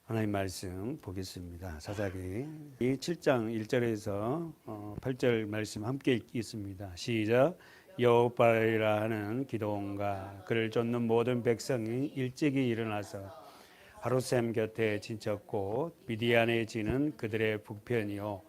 하나님 말씀 보겠습니다. 사사기 7장 1절에서 8절 말씀 함께 읽겠습니다. 시작. 여호와라 하는 기드온과 그를 쫓는 모든 백성이 일찍이 일어나서 하루샘 곁에 진쳤고 미디안에 지는 그들의 북편이요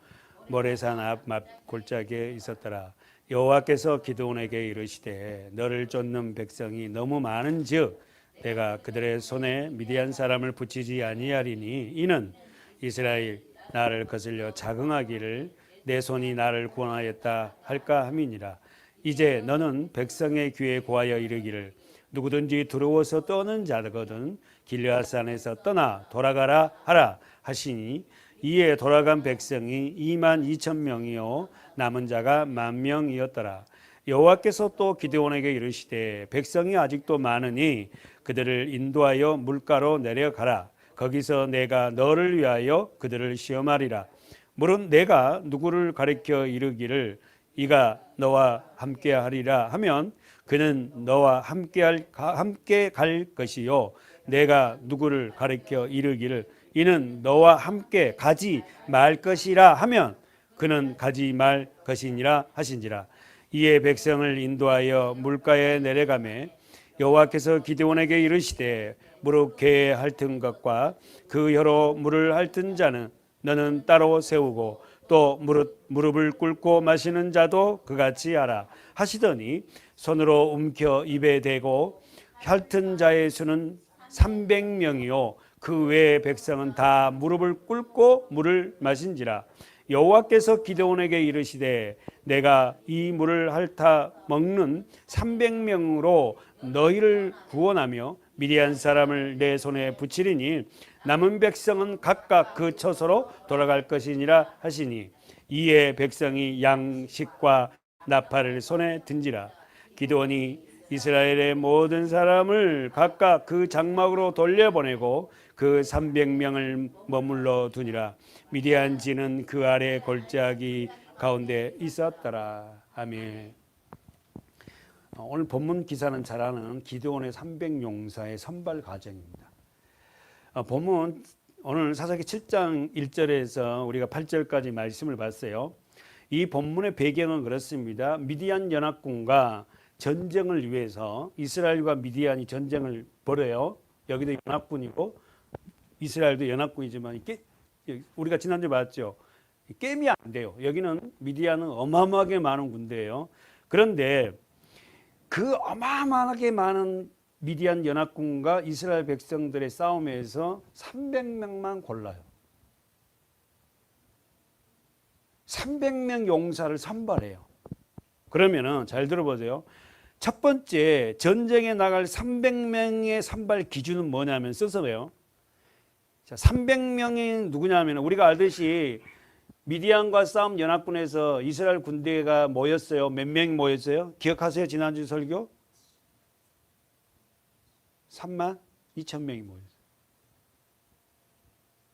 모레산 앞 골짜기에 있었더라. 여호와께서 기드온에게 이르시되 너를 쫓는 백성이 너무 많은즉 내가 그들의 손에 미디안 사람을 붙이지 아니하리니 이는 이스라엘 나를 거슬려 자긍하기를 내 손이 나를 구원하였다 할까 함이니라. 이제 너는 백성의 귀에 고하여 이르기를 누구든지 두려워서 떠는 자거든 길르앗산에서 떠나 돌아가라 하라 하시니 이에 돌아간 백성이 22,000명이요 남은 자가 10,000명이었더라. 여호와께서 또 기드온에게 이르시되 백성이 아직도 많으니 그들을 인도하여 물가로 내려가라. 거기서 내가 너를 위하여 그들을 시험하리라. 물은 내가 누구를 가리켜 이르기를 이가 너와 함께하리라 하면 그는 너와 함께 갈 것이요 내가 누구를 가리켜 이르기를 이는 너와 함께 가지 말 것이라 하면 그는 가지 말 것이니라 하신지라. 이에 백성을 인도하여 물가에 내려가매 여호와께서 기드온에게 이르시되 무릎 개에 핥은 것과 그 혀로 물을 핥은 자는 너는 따로 세우고 또 무릎을 꿇고 마시는 자도 그같이 하라 하시더니 손으로 움켜 입에 대고 핥은 자의 수는 300명이요 그 외의 백성은 다 무릎을 꿇고 물을 마신지라. 여호와께서 기드온에게 이르시되 내가 이 물을 핥아 먹는 300명으로 너희를 구원하며 미디안 사람을 내 손에 붙이리니 남은 백성은 각각 그 처소로 돌아갈 것이니라 하시니 이에 백성이 양식과 나팔을 손에 든지라. 기드온이 이스라엘의 모든 사람을 각각 그 장막으로 돌려보내고 그 300명을 머물러 두니라. 미디안지는 그 아래 골짜기 가운데 있었더라. 아멘. 오늘 본문 기사는 잘 아는 기드온의 300용사의 선발 과정입니다. 본문 오늘 사사기 7장 1절에서 우리가 8절까지 말씀을 봤어요. 이 본문의 배경은 그렇습니다. 미디안 연합군과 전쟁을 위해서 이스라엘과 미디안이 전쟁을 벌여요. 여기도 연합군이고 이스라엘도 연합군이지만 이게 우리가 지난주에 봤죠. 게임이 안 돼요. 여기는 미디안은 어마어마하게 많은 군대예요. 그런데 그 어마어마하게 많은 미디안 연합군과 이스라엘 백성들의 싸움에서 300명만 골라요. 300명 용사를 선발해요. 그러면은 잘 들어보세요. 첫 번째 전쟁에 나갈 300명의 선발 기준은 뭐냐면 써서요. 자, 300명이 누구냐면 우리가 알듯이 미디안과 싸움 연합군에서 이스라엘 군대가 모였어요. 몇 명이 모였어요? 기억하세요? 지난주 설교? 32,000명이 모였어요.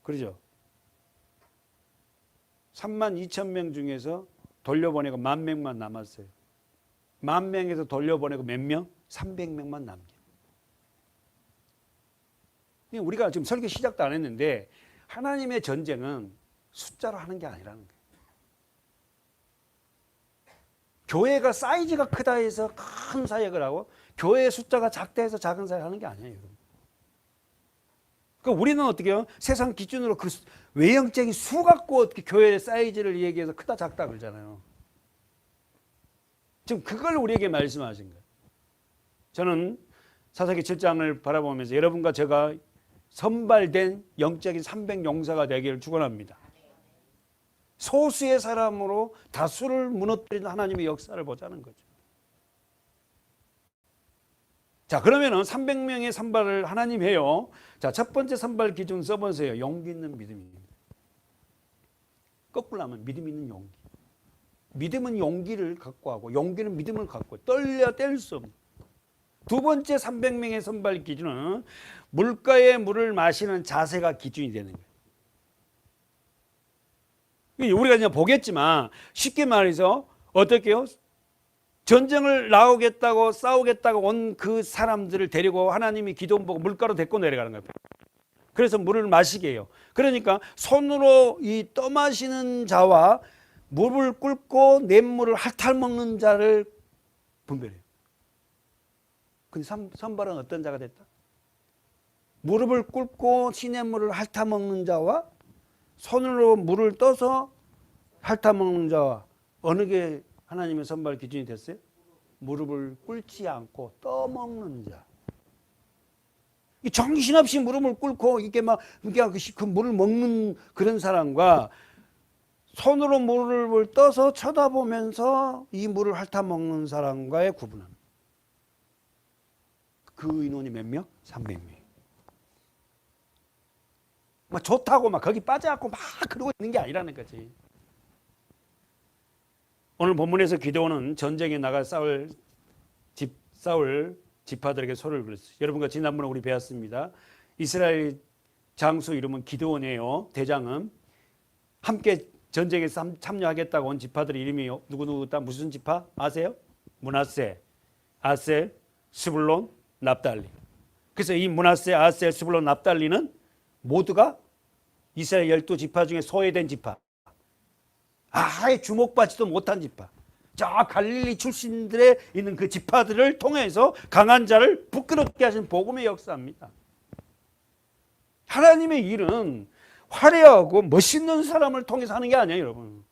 그러죠? 32,000명 중에서 돌려보내고 10,000명만 남았어요. 10,000명에서 돌려보내고 몇 명? 300명만 남겨. 우리가 지금 설교 시작도 안 했는데 하나님의 전쟁은 숫자로 하는 게 아니라는 거예요. 교회가 사이즈가 크다 해서 큰 사역을 하고 교회의 숫자가 작다 해서 작은 사역을 하는 게 아니에요. 그러니까 우리는 어떻게 해요? 세상 기준으로 그 외형적인 수 갖고 어떻게 교회의 사이즈를 얘기해서 크다 작다 그러잖아요. 지금 그걸 우리에게 말씀하신 거예요. 저는 사사기 7장을 바라보면서 여러분과 제가 선발된 영적인 300용사가 되기를 축원합니다. 소수의 사람으로 다수를 무너뜨리는 하나님의 역사를 보자는 거죠. 자, 그러면은 300명의 선발을 하나님 해요. 자, 첫 번째 선발 기준 써보세요. 용기 있는 믿음입니다. 거꾸로 하면 믿음 있는 용기. 믿음은 용기를 갖고 하고 용기는 믿음을 갖고 떨려 뗄 수 없는. 두 번째 300명의 선발 기준은 물가의 물을 마시는 자세가 기준이 되는 거예요. 우리가 이제 보겠지만 쉽게 말해서 어떻게 해요? 전쟁을 나오겠다고 싸우겠다고 온 그 사람들을 데리고 하나님이 기드온 보고 물가로 데리고 내려가는 거예요. 그래서 물을 마시게 해요. 그러니까 손으로 이 떠마시는 자와 물을 꿇고 냇물을 핥아먹는 자를 분별해요. 근데 선발은 어떤 자가 됐다? 무릎을 꿇고 시냇물을 핥아먹는 자와 손으로 물을 떠서 핥아먹는 자와 어느 게 하나님의 선발 기준이 됐어요? 무릎을 꿇지 않고 떠먹는 자. 정신없이 무릎을 꿇고 이렇게 막 그 물을 먹는 그런 사람과 손으로 물을 떠서 쳐다보면서 이 물을 핥아먹는 사람과의 구분은 그 인원이 몇 명? 300명. 막 좋다고 막 거기 빠져갖고 막 그러고 있는 게 아니라는 거지. 오늘 본문에서 기드온은 전쟁에 나가 싸울 지파들에게 소리를 걸었어요. 여러분과 지난번에 우리 배웠습니다. 이스라엘 장수 이름은 기드온이에요. 대장은 함께 전쟁에 참여하겠다고 온 지파들의 이름이 누구누구 다 무슨 지파 아세요? 므낫세, 아셀, 스불론, 납달리. 그래서 이 므낫세, 아셀, 스불론, 납달리는 모두가 이스라엘 12지파 중에 소외된 지파. 아예 주목받지도 못한 지파. 저 갈릴리 출신들의 있는 그 지파들을 통해서 강한 자를 부끄럽게 하신 복음의 역사입니다. 하나님의 일은 화려하고 멋있는 사람을 통해서 하는 게 아니에요, 여러분.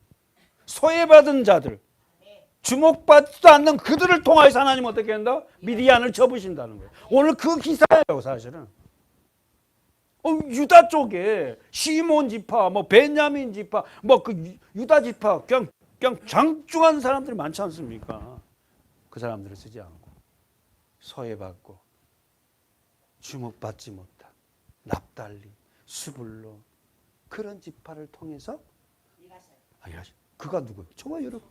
소외받은 자들, 주목받지도 않는 그들을 통해서 하나님 어떻게 한다? 미디안을 접으신다는 거예요. 오늘 그 기사예요, 사실은. 유다 쪽에 시몬 지파, 뭐 베냐민 지파, 뭐 그 유다 지파, 그냥 장중한 사람들이 많지 않습니까? 그 사람들을 쓰지 않고 소외받고 주목받지 못한 납달리, 스불론 그런 지파를 통해서 그가 누구예요? 저와 여러분.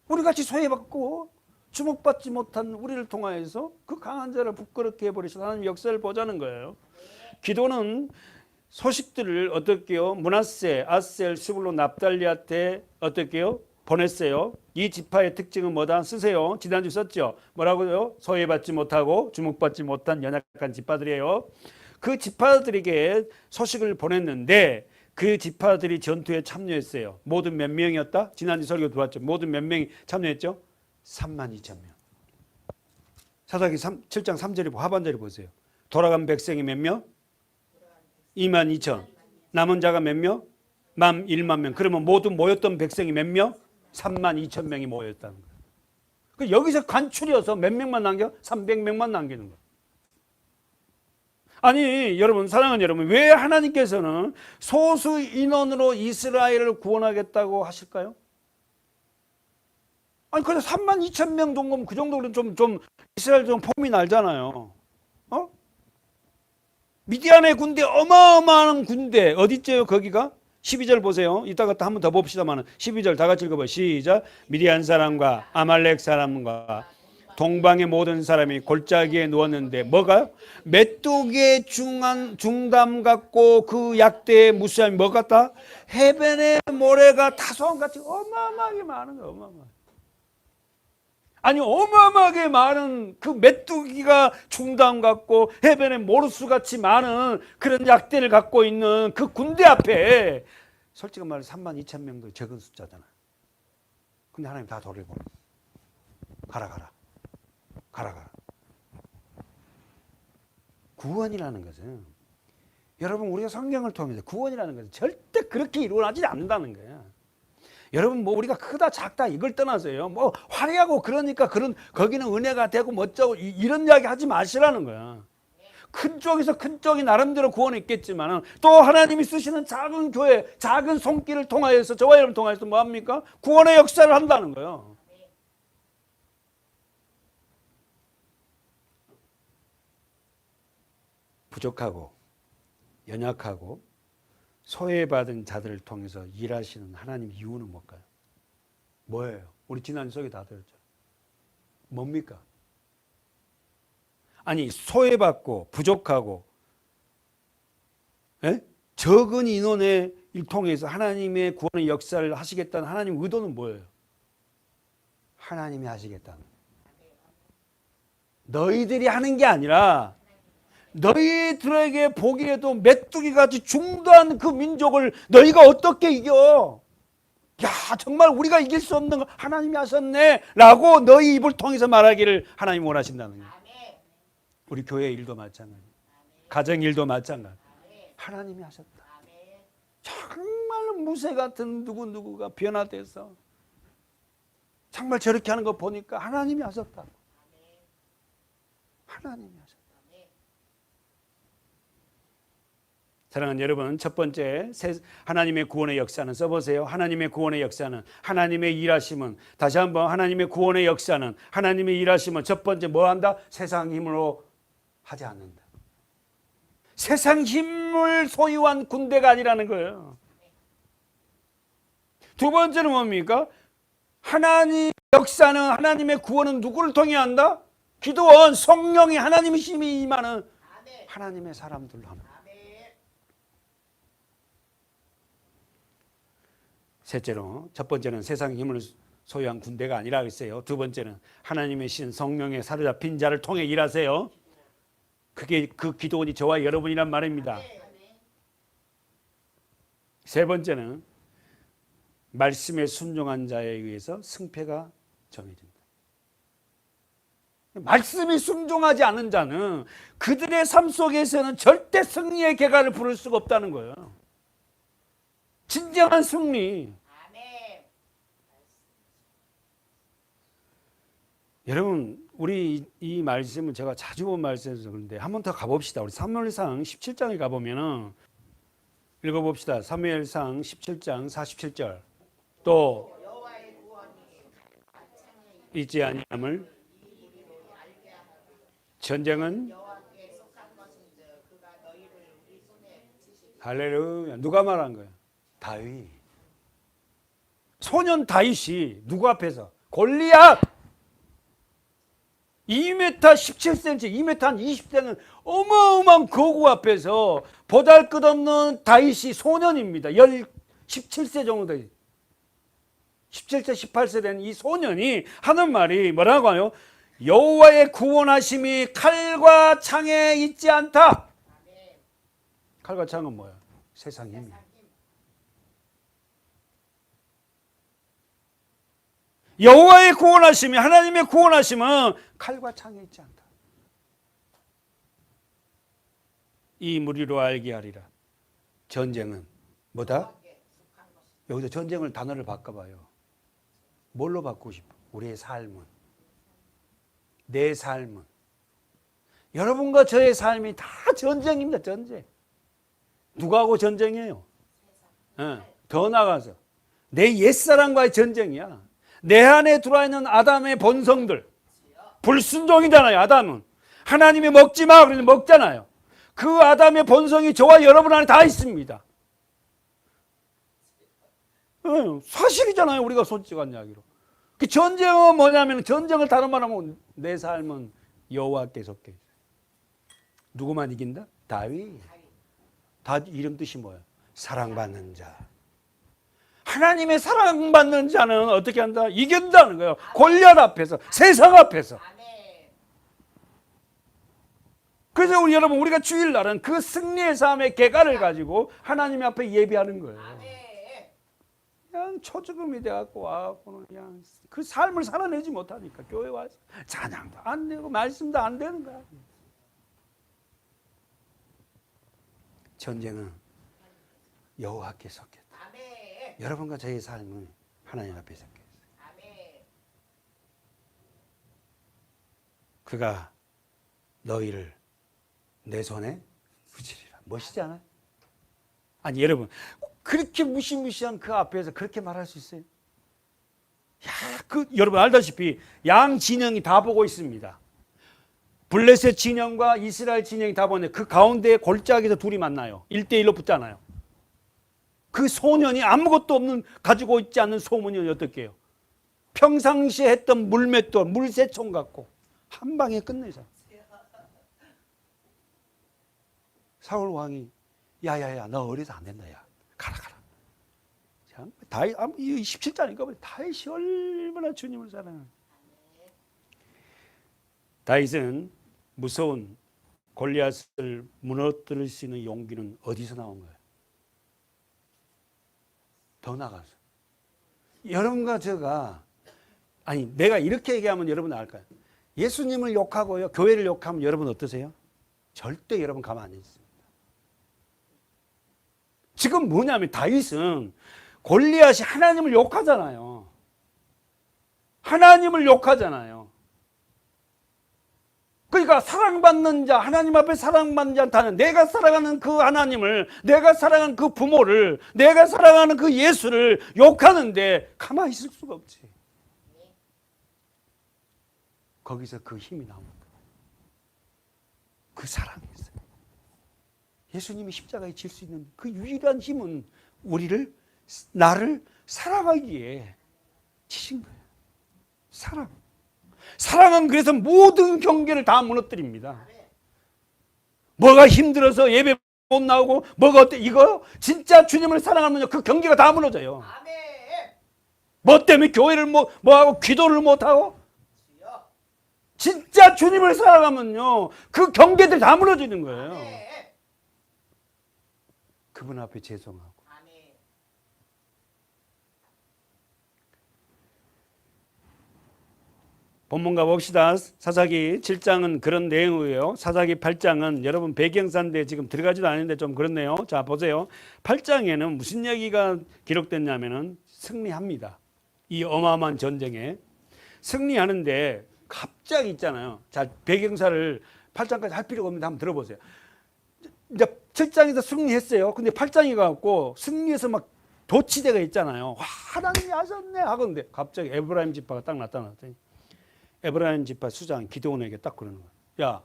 우리 같이 소외받고 주목받지 못한 우리를 통하여서 그 강한 자를 부끄럽게 해버리신 하나님 역사를 보자는 거예요. 기도는 소식들을 어떻게요? 므낫세, 아셀, 스불론, 납달리한테 어떻게요? 보냈어요. 이 지파의 특징은 뭐다? 쓰세요. 지난주 썼죠. 뭐라고요? 소외받지 못하고 주목받지 못한 연약한 지파들이에요. 그 지파들에게 소식을 보냈는데 그 지파들이 전투에 참여했어요. 모두 몇 명이었다? 지난주 설교 들어왔죠. 모두 몇 명이 참여했죠? 32,000명. 사사기 7장 3절이 하반절이 보세요. 돌아간 백성이 몇 명? 22,000. 남은 자가 몇 명? 11,000명. 그러면 모두 모였던 백성이 몇 명? 32,000명이 모였다는 거예요. 여기서 간추려서 몇 명만 남겨? 300명만 남기는 거예요. 아니 여러분, 사랑하는 여러분, 왜 하나님께서는 소수 인원으로 이스라엘을 구원하겠다고 하실까요? 아니 그래서 32,000명 정도면 그 정도는 좀 이스라엘 좀 폼이 날잖아요. 미디안의 군대, 어마어마한 군대 어디 있죠? 거기가 12절 보세요. 이따가 또 한 번 더 봅시다만 12절 다 같이 읽어봐요. 시작. 미디안 사람과 아말렉 사람과 동방의 모든 사람이 골짜기에 누웠는데 뭐가요? 메뚜기의 중담 같고 그 약대의 무수함이 뭐 같다? 해변의 모래가 타소한같이 어마어마하게 많은 거예요. 어마어마하게. 아니 어마어마하게 많은 그 메뚜기가 중담 같고 해변의 모르수같이 많은 그런 약대를 갖고 있는 그 군대 앞에 솔직히 말해 32,000명도 적은 숫자잖아요. 근데 하나님 다 돌리고 가라. 구원이라는 것은 여러분 우리가 성경을 통해서 구원이라는 것은 절대 그렇게 이루어지지 않는다는 거예요. 여러분 뭐 우리가 크다 작다 이걸 떠나서요. 뭐 화려하고 그러니까 거기는 은혜가 되고 멋져고 이런 이야기 하지 마시라는 거야. 큰 쪽에서 큰 쪽이 나름대로 구원이 있겠지만 또 하나님이 쓰시는 작은 교회, 작은 손길을 통하여서 저와 여러분 통하여서 뭐합니까? 구원의 역사를 한다는 거예요. 부족하고 연약하고 소외받은 자들을 통해서 일하시는 하나님 이유는 뭘까요? 뭐예요? 우리 지난 수업에 다 들었죠. 뭡니까? 아니 소외받고 부족하고 적은 인원의 일 통해서 하나님의 구원의 역사를 하시겠다는 하나님의 의도는 뭐예요? 하나님이 하시겠다는, 너희들이 하는 게 아니라 너희들에게 보기에도 메뚜기같이 중도한 그 민족을 너희가 어떻게 이겨? 야, 정말 우리가 이길 수 없는 거 하나님이 하셨네 라고 너희 입을 통해서 말하기를 하나님 원하신다는 거예요. 우리 교회 일도 마찬가지, 가정 일도 마찬가지. 하나님이 하셨다. 정말 무쇠 같은 누구누구가 변화돼서 정말 저렇게 하는 거 보니까 하나님이 하셨다. 하나님이 하셨다. 사랑하는 여러분, 첫 번째 하나님의 구원의 역사는, 써보세요. 하나님의 구원의 역사는, 하나님의 일하심은, 다시 한번 하나님의 구원의 역사는, 하나님의 일하심은 첫 번째 뭐 한다? 세상 힘으로 하지 않는다. 세상 힘을 소유한 군대가 아니라는 거예요. 두 번째는 뭡니까? 하나님의 역사는, 하나님의 구원은 누구를 통해 한다? 기도원, 성령이, 하나님의 힘이 임하는 하나님의 사람들로 합니다. 셋째로, 첫 번째는 세상 힘을 소유한 군대가 아니라 그랬어요. 두 번째는 하나님의 신 성령에 사로잡힌 자를 통해 일하세요. 그게 그 기도원이 저와 여러분이란 말입니다. 세 번째는 말씀에 순종한 자에 의해서 승패가 정해진다. 말씀이 순종하지 않는 자는 그들의 삶 속에서는 절대 승리의 계가를 부를 수가 없다는 거예요. 진정한 승리. 여러분, 우리 이 말씀은 제가 자주 본 말씀에서 그런데 한 번 더 가봅시다. 우리 사무엘상 17장에 가보면은 읽어봅시다. 사무엘상 17장 47절. 또 잊지 아니함을 전쟁은 할렐루야. 누가 말한 거예요? 다윗. 소년 다윗이 누구 앞에서? 골리앗. 2m 17cm, 2m 한 20대는 어마어마한 거구 앞에서 보잘것없는 다윗이 소년입니다. 17세 정도 돼. 17세, 18세 된 이 소년이 하는 말이 뭐라고 하요? 여호와의 구원하심이 칼과 창에 있지 않다. 칼과 창은 뭐야? 세상 힘. 여호와의 구원하심이, 하나님의 구원하심은 칼과 창에 있지 않다. 이 무리로 알게 하리라. 전쟁은 뭐다? 여기서 전쟁을 단어를 바꿔봐요. 뭘로 바꾸고 싶어? 우리의 삶은, 내 삶은, 여러분과 저의 삶이 다 전쟁입니다. 전쟁. 누구하고 전쟁이에요? 더 나가서 내 옛사람과의 전쟁이야. 내 안에 들어와 있는 아담의 본성들, 불순종이잖아요. 아담은 하나님이 먹지 마 그러면 먹잖아요. 그 아담의 본성이 저와 여러분 안에 다 있습니다. 사실이잖아요. 우리가 솔직한 이야기로. 그 전쟁은 뭐냐면, 전쟁을 다른 말하면 내 삶은 여호와께 속해 있어요. 누구만 이긴다? 다윗. 다윗 이름 뜻이 뭐예요? 사랑받는 자. 하나님의 사랑받는 자는 어떻게 한다? 이긴다는 거예요. 골리앗 앞에서, 세상 앞에서. 그래서 우리 여러분, 우리가 주일날은 그 승리의 삶의 계가를 가지고 하나님 앞에 예배하는 거예요. 그냥 초죽음이 돼갖고 와갖고는 그냥 그 삶을 살아내지 못하니까 교회 와서 찬양도 안 되고 말씀도 안 되는 거야. 전쟁은 여호와께 속했다. 여러분과 저의 삶은 하나님 앞에 속해 있어요. 그가 너희를 내 손에 붙이리라. 멋있지 않아요? 아니 여러분, 그렇게 무시무시한 그 앞에서 그렇게 말할 수 있어요? 야, 여러분 알다시피 양 진영이 다 보고 있습니다. 블레셋 진영과 이스라엘 진영이 다 보는데 그 가운데 골짜기에서 둘이 만나요. 1대1로 붙잖아요. 그 소년이 아무것도 없는, 가지고 있지 않는 소문이 어떻게 해요? 평상시에 했던 물맷돌, 물새총 갖고 한 방에 끝내자. 사울 왕이 야야야, 너 어려서 안 된다. 야, 가라. 다윗, 이 17장이니까 다윗이 얼마나 주님을 사랑하는. 다윗은 무서운 골리앗을 무너뜨릴 수 있는 용기는 어디서 나온 거예요? 더 나가서. 여러분과 제가, 아니 내가 이렇게 얘기하면 여러분 알까요? 예수님을 욕하고요, 교회를 욕하면 여러분 어떠세요? 절대 여러분 가만 안 있습니다. 지금 뭐냐면 다윗은 골리앗이 하나님을 욕하잖아요. 하나님을 욕하잖아요. 그러니까 사랑받는 자, 하나님 앞에 사랑받는 자한테는 내가 사랑하는 그 하나님을, 내가 사랑하는 그 부모를, 내가 사랑하는 그 예수를 욕하는데 가만히 있을 수가 없지. 거기서 그 힘이 나옵니다. 그 사랑이 있어요. 예수님이 십자가에 질 수 있는 그 유일한 힘은 나를 사랑하기에 지신 거예요. 사랑은 그래서 모든 경계를 다 무너뜨립니다. 뭐가 힘들어서 예배 못 나오고 뭐가 어때, 이거 진짜 주님을 사랑하면 그 경계가 다 무너져요. 뭐 때문에 교회를 뭐하고 기도를 못하고, 진짜 주님을 사랑하면요 그 경계들이 다 무너지는 거예요. 그분 앞에 죄송하고. 본문 가봅시다. 사사기 7장은 그런 내용이에요. 사사기 8장은 여러분 배경사인데 지금 들어가지도 않는데 좀 그렇네요. 자 보세요. 8장에는 무슨 얘기가 기록됐냐면은 승리합니다. 이 어마어마한 전쟁에 승리하는데 갑자기 있잖아요. 자 배경사를 8장까지 할 필요가 없는데 한번 들어보세요. 이제 7장에서 승리했어요. 근데 8장이 가고 승리해서 막 도치대가 있잖아요. 와, 하나님이 하셨네 하건데 갑자기 에브라임 지파가 딱 나타났더니 에브라임 지파 수장 기드온에게 딱 그러는 거야. 야,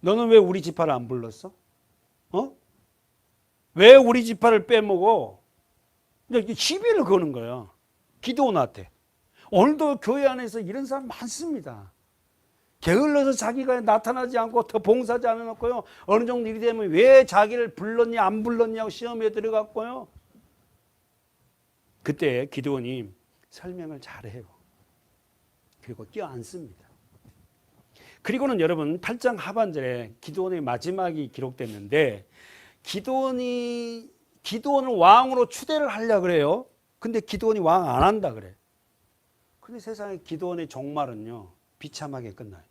너는 왜 우리 지파를 안 불렀어? 왜 우리 지파를 빼먹어? 시비를 거는 거야. 기드온한테. 오늘도 교회 안에서 이런 사람 많습니다. 게을러서 자기가 나타나지 않고 더 봉사하지 않아놓고요. 어느 정도 일이 되면 왜 자기를 불렀냐 안 불렀냐고 시험에 들어갔고요. 그때 기드온이 설명을 잘해요. 그리고 뛰어앉습니다. 그리고는 여러분 8장 하반절에 기드온의 마지막이 기록됐는데 기드온을 왕으로 추대를 하려고 그래요. 근데 기드온이 왕 안 한다 그래. 근데 세상에 기드온의 종말은요 비참하게 끝나요.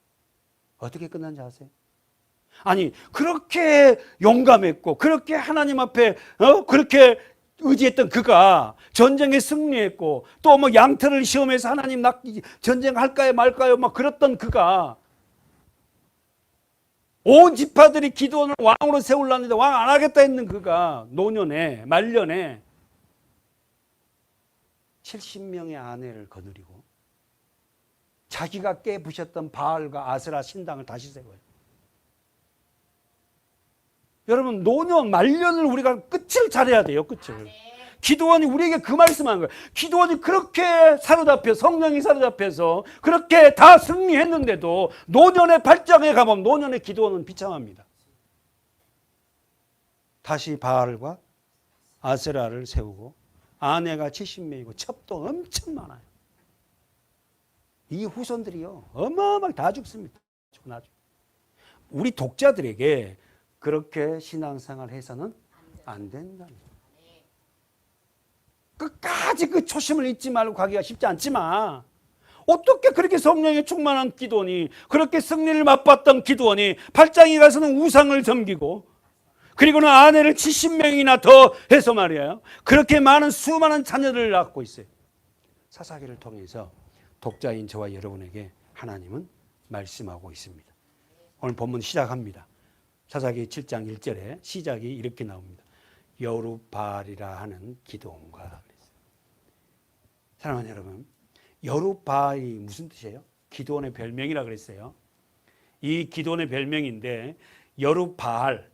어떻게 끝난지 아세요? 아니 그렇게 용감했고 그렇게 하나님 앞에 그렇게 의지했던 그가 전쟁에 승리했고 또 뭐 양털을 시험해서 하나님 전쟁할까요 말까요 막 그랬던 그가 온 지파들이 기드온을 왕으로 세우려는데 왕 안 하겠다 했는 그가 노년에 말년에 70명의 아내를 거느리고 자기가 깨부셨던 바알과 아세라 신당을 다시 세워요. 여러분 노년 말년을 우리가 끝을 잘해야 돼요. 끝을. 기드온이 우리에게 그 말씀한 거예요. 기드온이 그렇게 사로잡혀 성령이 사로잡혀서 그렇게 다 승리했는데도 노년의 발장에 가보면 노년의 기드온은 비참합니다. 다시 바알과 아세라를 세우고 아내가 70명이고 첩도 엄청 많아요. 이 후손들이요 어마어마하게 다 죽습니다. 우리 독자들에게 그렇게 신앙생활 해서는 안 된답니다. 끝까지 그 초심을 잊지 말고 가기가 쉽지 않지만 어떻게 그렇게 성령에 충만한 기드온이 그렇게 승리를 맛봤던 기드온이 8장에 가서는 우상을 섬기고 그리고는 아내를 70명이나 더 해서 말이에요. 그렇게 많은 수많은 자녀들을 낳고 있어요. 사사기를 통해서 독자인 저와 여러분에게 하나님은 말씀하고 있습니다. 오늘 본문 시작합니다. 사사기 7장 1절에 시작이 이렇게 나옵니다. 여룹바알이라 하는 기드온과. 사랑하는 여러분, 여룹바알이 무슨 뜻이에요? 기드온의 별명이라 그랬어요. 이 기드온의 별명인데 여룹바알,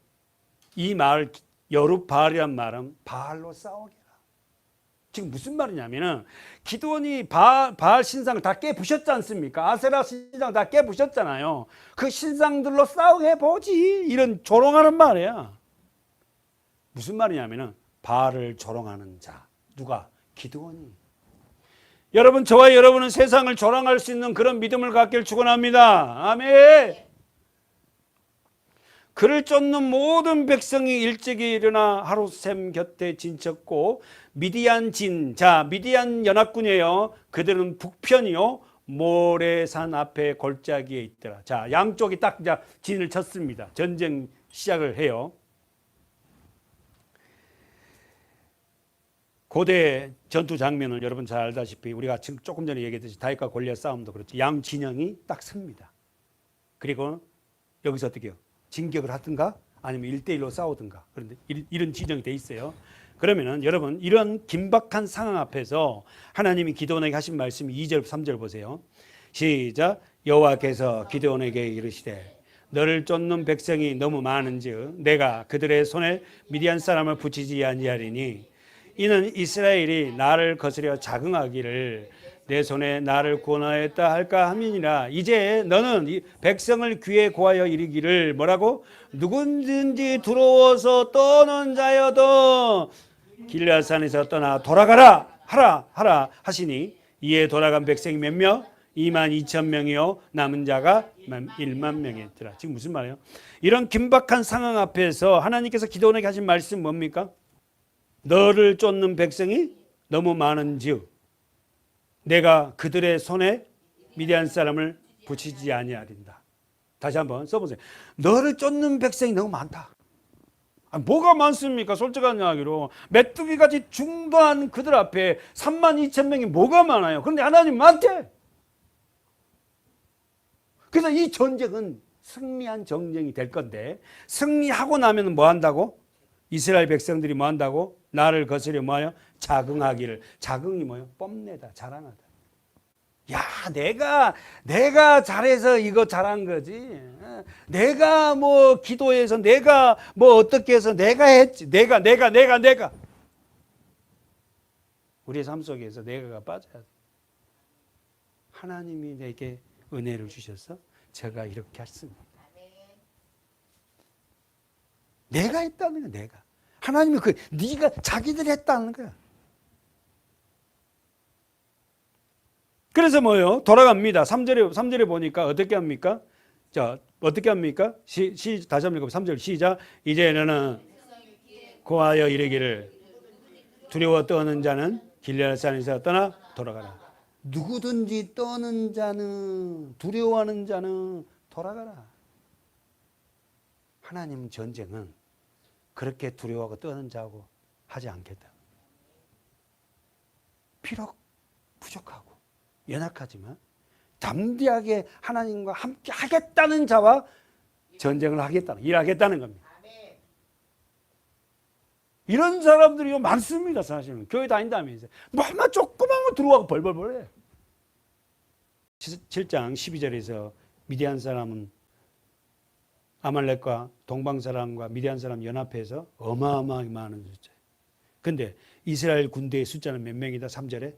이 말 여룹바알이란 말은 바알로 싸우게 해라. 지금 무슨 말이냐면은 기드온이 바알 신상을 다 깨부셨지 않습니까? 아세라 신상 다 깨부셨잖아요. 그 신상들로 싸우게 해보지 이런 조롱하는 말이야. 무슨 말이냐면은 바알을 조롱하는 자 누가? 기드온이. 여러분 저와 여러분은 세상을 조롱할 수 있는 그런 믿음을 갖길 축원합니다. 아멘. 그를 쫓는 모든 백성이 일찍이 일어나 하루샘 곁에 진쳤고 미디안 진, 자 미디안 연합군이에요. 그들은 북편이요 모래산 앞에 골짜기에 있더라. 자 양쪽이 딱 진을 쳤습니다. 전쟁 시작을 해요. 고대 전투 장면을 여러분 잘 알다시피 우리가 지금 조금 전에 얘기했듯이 다윗과 골리앗 싸움도 그렇죠. 양 진영이 딱 섭니다. 그리고 여기서 어떻게 해요? 진격을 하든가 아니면 1대1로 싸우든가. 그런데 이런 지정이 돼 있어요. 그러면은 여러분 이런 긴박한 상황 앞에서 하나님이 기드온에게 하신 말씀 2절 3절 보세요. 시작. 여호와께서 기드온에게 이르시되 너를 쫓는 백성이 너무 많은즉 내가 그들의 손에 미디안 사람을 붙이지 아니하리니 이는 이스라엘이 나를 거스려 자긍하기를 내 손에 나를 구원하였다 할까 함이니라. 이제 너는 이 백성을 귀에 고하여 이르기를 뭐라고? 누구든지 들어와서 떠는 자여도 길앗산에서 떠나 돌아가라 하라 하시니 이에 돌아간 백성이 몇 명? 22,000명이요 남은 자가 10,000명이었더라. 지금 무슨 말이에요? 이런 긴박한 상황 앞에서 하나님께서 기드온에게 하신 말씀 뭡니까? 너를 쫓는 백성이 너무 많은즉 내가 그들의 손에 미디안 사람을 붙이지 아니하린다. 다시 한번 써보세요. 너를 쫓는 백성이 너무 많다. 뭐가 많습니까? 솔직한 이야기로 메뚜기같이 중도한 그들 앞에 32,000명이 뭐가 많아요. 그런데 하나님 많대. 그래서 이 전쟁은 승리한 전쟁이 될 건데 승리하고 나면 뭐 한다고? 이스라엘 백성들이 뭐 한다고? 나를 거스려 뭐요? 자긍하기를. 자긍이 뭐요? 뽐내다, 자랑하다. 야, 내가 잘해서 이거 잘한 거지. 내가 뭐 기도해서 내가 뭐 어떻게 해서 내가 했지. 내가. 우리의 삶 속에서 내가가 빠져야 돼. 하나님이 내게 은혜를 주셔서 제가 이렇게 했습니다. 내가 했다는 거야, 내가. 하나님이 네가 자기들이 했다는 거야. 그래서 뭐요? 돌아갑니다. 3절에 보니까 어떻게 합니까? 자, 어떻게 합니까? 다시 한번 읽어보세요. 3절 시작. 이제 너는 고하여 이르기를 두려워 떠는 자는 길앗산에서 떠나 돌아가라. 누구든지 떠는 자는 두려워하는 자는 돌아가라. 하나님 전쟁은 그렇게 두려워하고 떠는 자하고 하지 않겠다. 비록 부족하고 연약하지만 담대하게 하나님과 함께 하겠다는 자와 전쟁을 하겠다는, 일하겠다는 겁니다. 이런 사람들이 많습니다. 사실은 교회 다닌다면서 뭐만 조그만 거 들어와서 벌벌벌 해. 7장 12절에서 미디안 사람은 아말렉과 동방 사람과 미디안 사람 연합해서 어마어마하게 많은 숫자예요. 근데 이스라엘 군대의 숫자는 몇 명이다? 3절에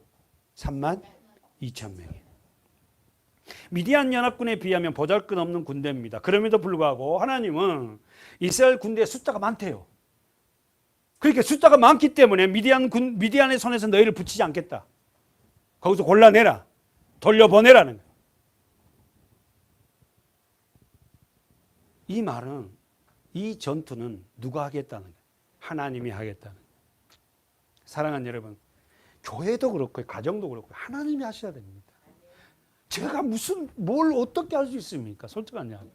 32,000명이에요. 미디안 연합군에 비하면 보잘것없는 군대입니다. 그럼에도 불구하고 하나님은 이스라엘 군대의 숫자가 많대요. 그러니까 숫자가 많기 때문에 미디안의 손에서 너희를 붙이지 않겠다. 거기서 골라내라. 돌려보내라는 거예요. 이 말은, 이 전투는 누가 하겠다는 거예요? 하나님이 하겠다는 거예요. 사랑하는 여러분, 교회도 그렇고 가정도 그렇고 하나님이 하셔야 됩니다. 제가 뭘 어떻게 할 수 있습니까? 솔직한 이야기.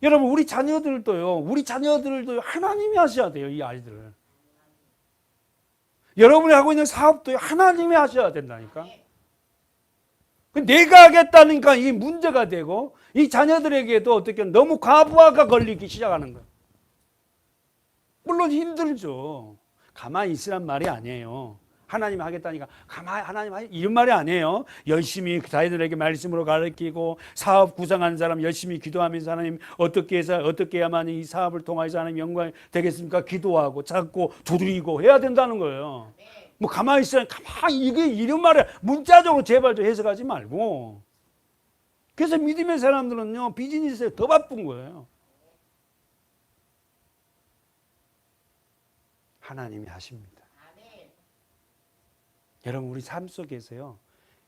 여러분, 우리 자녀들도 하나님이 하셔야 돼요, 이 아이들을. 여러분이 하고 있는 사업도 하나님이 하셔야 된다니까. 내가 하겠다니까 이 문제가 되고, 이 자녀들에게도 어떻게 너무 과부하가 걸리기 시작하는 거예요. 물론 힘들죠. 가만히 있으란 말이 아니에요. 하나님 하겠다니까 가만히 하나님 이런 말이 아니에요. 열심히 자기들에게 말씀으로 가르치고 사업 구상하는 사람 열심히 기도하면서 하나님 어떻게 해야만 이 사업을 통해서 하나님 영광이 되겠습니까? 기도하고 찾고 두드리고 해야 된다는 거예요. 뭐 가만히 있으라 가만히 이게 이런 말을 문자적으로 제발 좀 해석하지 말고. 그래서 믿음의 사람들은요 비즈니스에 더 바쁜 거예요. 하나님이 하십니다. 여러분 우리 삶 속에서요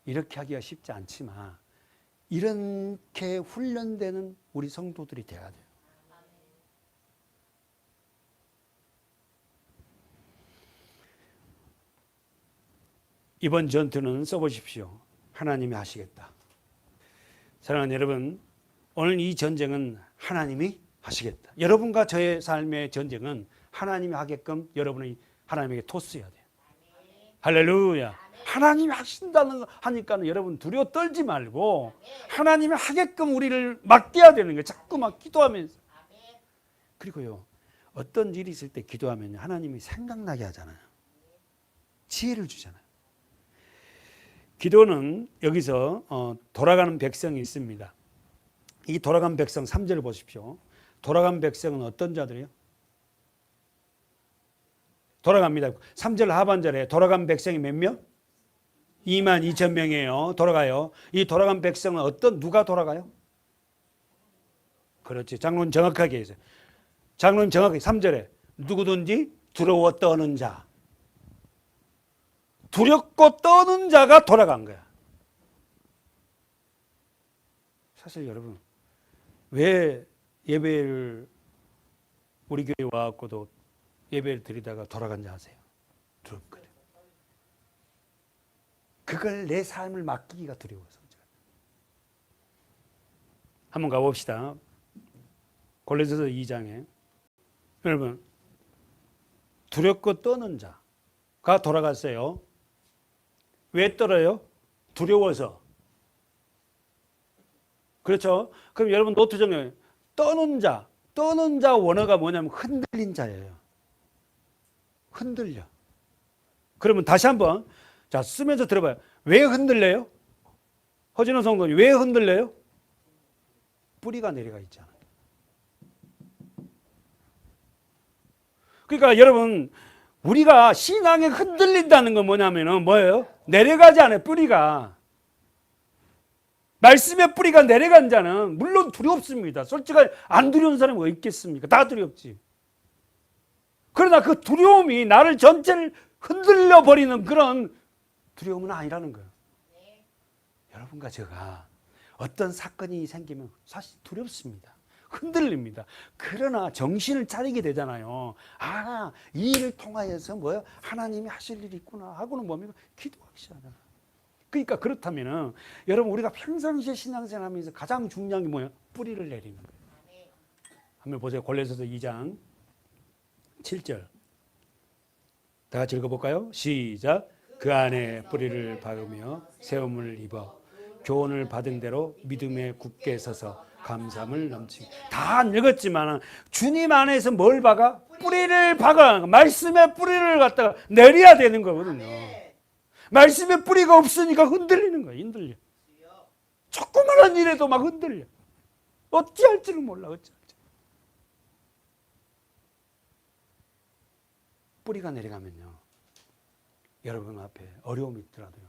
이렇게 하기가 쉽지 않지만 이렇게 훈련되는 우리 성도들이 돼야 돼요. 이번 전투는 써보십시오. 하나님이 하시겠다. 사랑하는 여러분, 오늘 이 전쟁은 하나님이 하시겠다. 여러분과 저의 삶의 전쟁은 하나님이 하게끔 여러분이 하나님에게 토스해야 돼요. 할렐루야. 하나님이 하신다는 거 하니까 여러분 두려워 떨지 말고 하나님이 하게끔 우리를 맡겨야 되는 거예요. 자꾸 막 기도하면서. 그리고요, 어떤 일이 있을 때 기도하면 하나님이 생각나게 하잖아요. 지혜를 주잖아요. 기도는 여기서 돌아가는 백성이 있습니다. 이 돌아간 백성 3절을 보십시오. 돌아간 백성은 어떤 자들이요? 돌아갑니다. 3절 하반절에 돌아간 백성이 몇 명? 22,000명이에요. 돌아가요. 이 돌아간 백성은 누가 돌아가요? 그렇지. 장로는 정확하게 했어요. 장로는 정확하게 3절에 누구든지 두려워 떠는 자. 두렵고 떠는 자가 돌아간 거야. 사실 여러분, 왜 예배를 우리 교회 와갖고도 예배를 드리다가 돌아간 자 아세요? 두렵거든. 그걸 내 삶을 맡기기가 두려워서. 한번 가봅시다. 골로새서 2장에 여러분, 두렵고 떠는 자가 돌아갔어요. 왜 떨어요? 두려워서. 그렇죠? 그럼 여러분 노트 정리해요. 떠는 자 원어가 뭐냐면 흔들린 자예요. 흔들려. 그러면 다시 한번 자 쓰면서 들어봐요. 왜 흔들려요? 허진호 성도님 왜 흔들려요? 뿌리가 내려가 있잖아요. 그러니까 여러분 우리가 신앙에 흔들린다는 건 뭐냐면은 뭐예요? 내려가지 않아요. 뿌리가. 말씀의 뿌리가 내려간 자는 물론 두렵습니다. 솔직히 안 두려운 사람이 뭐 있겠습니까? 다 두렵지. 그러나 그 두려움이 나를 전체를 흔들려 버리는 그런 두려움은 아니라는 거예요. 네. 여러분과 제가 어떤 사건이 생기면 사실 두렵습니다. 흔들립니다. 그러나 정신을 차리게 되잖아요. 아, 이 일을 통하여서 뭐야? 하나님이 하실 일이 있구나 하고는 뭡니까? 기도하기 시작하잖아요. 그러니까 그렇다면은 여러분 우리가 평상시에 신앙생활하면서 가장 중요한 게 뭐예요? 뿌리를 내리는 거예요. 한번 보세요. 골로새서 2장 7절. 다 같이 읽어볼까요? 시작. 그 안에 뿌리를 박으며 세움을 입어 교훈을 받은 대로 믿음에 굳게 서서 감사함을 넘치게. 다 안 읽었지만 주님 안에서 뭘 박아? 뿌리를 박아. 말씀의 뿌리를 갖다가 내려야 되는 거거든요. 말씀의 뿌리가 없으니까 흔들리는 거예요. 흔들려. 조그마한 일에도 막 흔들려. 어찌할지를 몰라. 어찌할지. 뿌리가 내려가면요. 여러분 앞에 어려움이 있더라도요.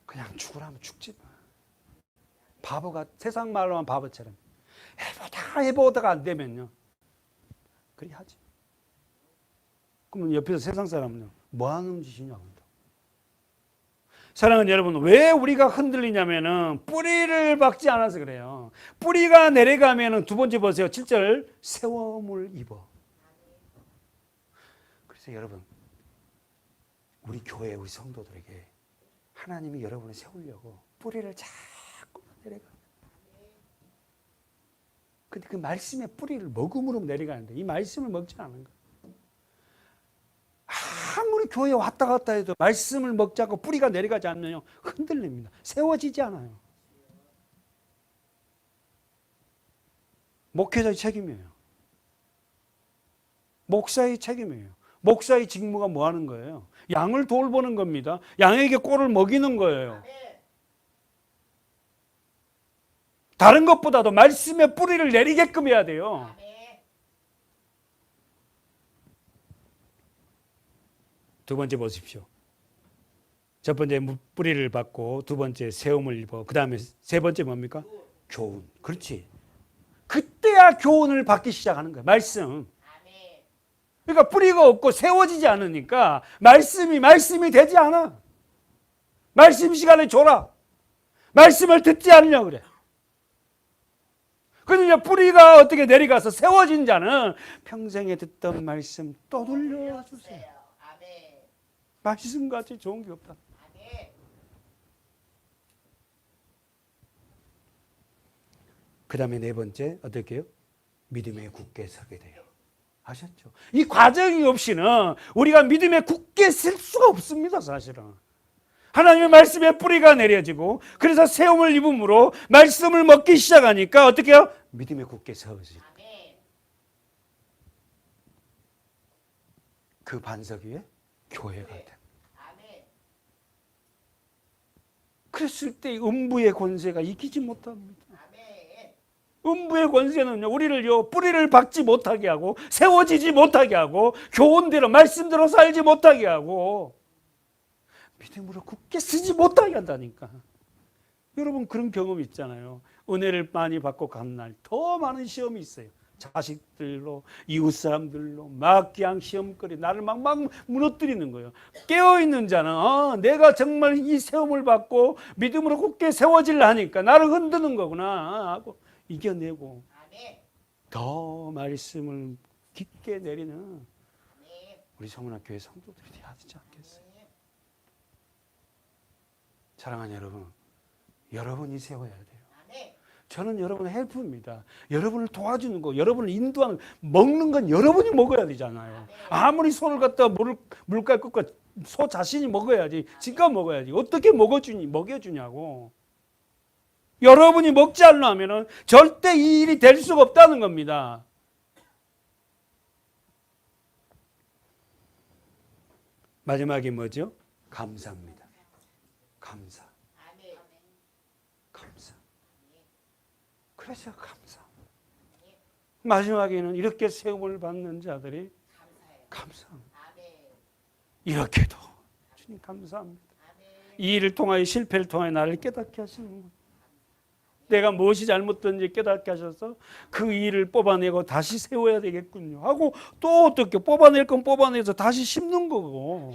그냥 죽으라면 죽지 마. 바보가 세상 말로 하면 바보처럼 해보다가 안 되면요. 그리 하지. 그러면 옆에서 세상 사람은요. 뭐 하는 짓이냐고. 사랑하는 여러분, 왜 우리가 흔들리냐면은 뿌리를 박지 않아서 그래요. 뿌리가 내려가면은 두 번째 보세요. 7절 세움을 입어. 그래서 여러분, 우리 교회 우리 성도들에게 하나님이 여러분을 세우려고 뿌리를 자꾸 내려가. 근데 그 말씀의 뿌리를 먹음으로 내려가는데 이 말씀을 먹지 않은 거예요. 아무리 교회에 왔다 갔다 해도 말씀을 먹지 않고 뿌리가 내려가지 않으면 흔들립니다. 세워지지 않아요. 목회자의 책임이에요. 목사의 책임이에요. 목사의 직무가 뭐 하는 거예요? 양을 돌보는 겁니다. 양에게 꼴을 먹이는 거예요. 다른 것보다도 말씀의 뿌리를 내리게끔 해야 돼요. 두 번째 보십시오. 첫 번째 뿌리를 받고 두 번째 세움을 입어. 그 다음에 세 번째 뭡니까? 교훈. 그렇지. 그때야 교훈을 받기 시작하는 거예요. 말씀. 그러니까 뿌리가 없고 세워지지 않으니까 말씀이 되지 않아. 말씀 시간에 줘라. 말씀을 듣지 않으려고 그래. 그러니까 뿌리가 어떻게 내려가서 세워진 자는 평생에 듣던 말씀 또 들려주세요. 말씀같이 좋은 게 없다. 그 다음에 네 번째 어떻게 해요? 믿음에 굳게 서게 돼요. 아셨죠? 이 과정이 없이는 우리가 믿음에 굳게 설 수가 없습니다. 사실은 하나님의 말씀에 뿌리가 내려지고, 그래서 세움을 입음으로 말씀을 먹기 시작하니까 어떻게 해요? 믿음에 굳게 서지. 그 반석 위에 교회가 돼. 그랬을 때 음부의 권세가 이기지 못합니다. 음부의 권세는요, 우리를요, 뿌리를 박지 못하게 하고, 세워지지 못하게 하고, 교훈대로, 말씀대로 살지 못하게 하고, 믿음으로 굳게 쓰지 못하게 한다니까. 여러분, 그런 경험 있잖아요. 은혜를 많이 받고 간 날, 더 많은 시험이 있어요. 자식들로, 이웃 사람들로, 막 그냥 시험거리, 나를 막 무너뜨리는 거예요. 깨어있는 자는, 내가 정말 이 세움을 받고, 믿음으로 굳게 세워질라 하니까, 나를 흔드는 거구나 하고, 이겨내고 더 말씀을 깊게 내리는 우리 성문학교회 성도들이 되어야 되지 않겠어요? 사랑하는 여러분, 여러분이 세워야 돼요. 저는 여러분의 헬프입니다. 여러분을 도와주는 거, 여러분을 인도하는, 먹는 건 여러분이 먹어야 되잖아요. 아무리 손을 갖다 물갈 것과 소 자신이 먹어야지, 지가 먹어야지. 어떻게 먹여주냐고. 여러분이 먹지 않으면 절대 이 일이 될 수가 없다는 겁니다. 마지막이 뭐죠? 감사입니다. 감사. 감사. 그래서 감사. 마지막에는 이렇게 세움을 받는 자들이 감사합니다. 이렇게도 주님 감사합니다. 이 일을 통하여, 실패를 통하여 나를 깨닫게 하시는 것. 내가 무엇이 잘못된지 깨닫게 하셔서 그 일을 뽑아내고 다시 세워야 되겠군요 하고, 또 어떻게 뽑아낼 건 뽑아내서 다시 심는 거고.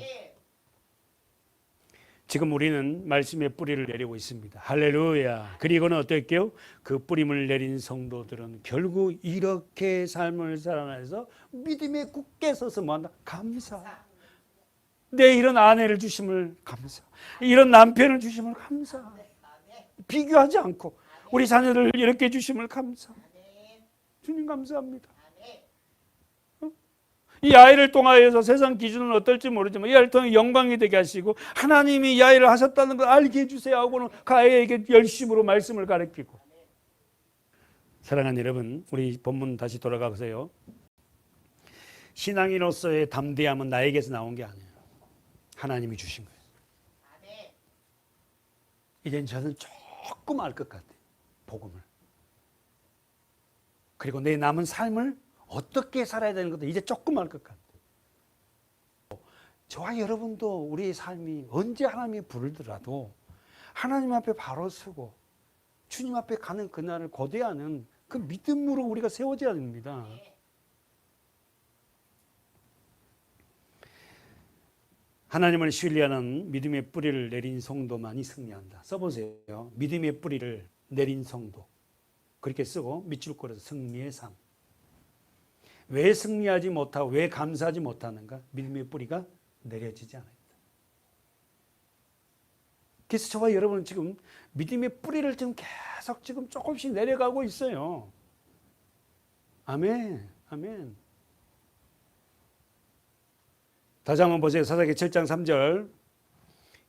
지금 우리는 말씀의 뿌리를 내리고 있습니다. 할렐루야. 그리고는 어떨게요? 그 뿌림을 내린 성도들은 결국 이렇게 삶을 살아내서 믿음에 굳게 서서 뭐한다? 감사. 내 이런 아내를 주심을 감사. 이런 남편을 주심을 감사. 비교하지 않고 우리 자녀를 이렇게 주심을 감사. 주님 감사합니다. 이 아이를 통하여서 세상 기준은 어떨지 모르지만 이 아이를 통해 영광이 되게 하시고, 하나님이 이 아이를 하셨다는 걸 알게 해주세요 하고는 그 아이에게 열심으로 말씀을 가르치고. 사랑하는 여러분, 우리 본문 다시 돌아가보세요. 신앙인으로서의 담대함은 나에게서 나온 게 아니에요. 하나님이 주신 거예요. 이젠 저는 조금 알 것 같아요. 복음을. 그리고 내 남은 삶을 어떻게 살아야 되는 것도 이제 조금 알 것 같아요. 저와 여러분도 우리의 삶이 언제 하나님이 부르더라도 하나님 앞에 바로 서고 주님 앞에 가는 그날을 고대하는 그 믿음으로 우리가 세워져야 됩니다. 하나님을 신뢰하는 믿음의 뿌리를 내린 성도만이 승리한다. 써보세요. 믿음의 뿌리를 내린 성도. 그렇게 쓰고 밑줄 그어서 승리의 삶. 왜 승리하지 못하고 왜 감사하지 못하는가? 믿음의 뿌리가 내려지지 않았다. 그래서 저와 여러분은 지금 믿음의 뿌리를 지금 계속 지금 조금씩 내려가고 있어요. 아멘. 아멘. 다시 한번 보세요. 사사기 7장 3절.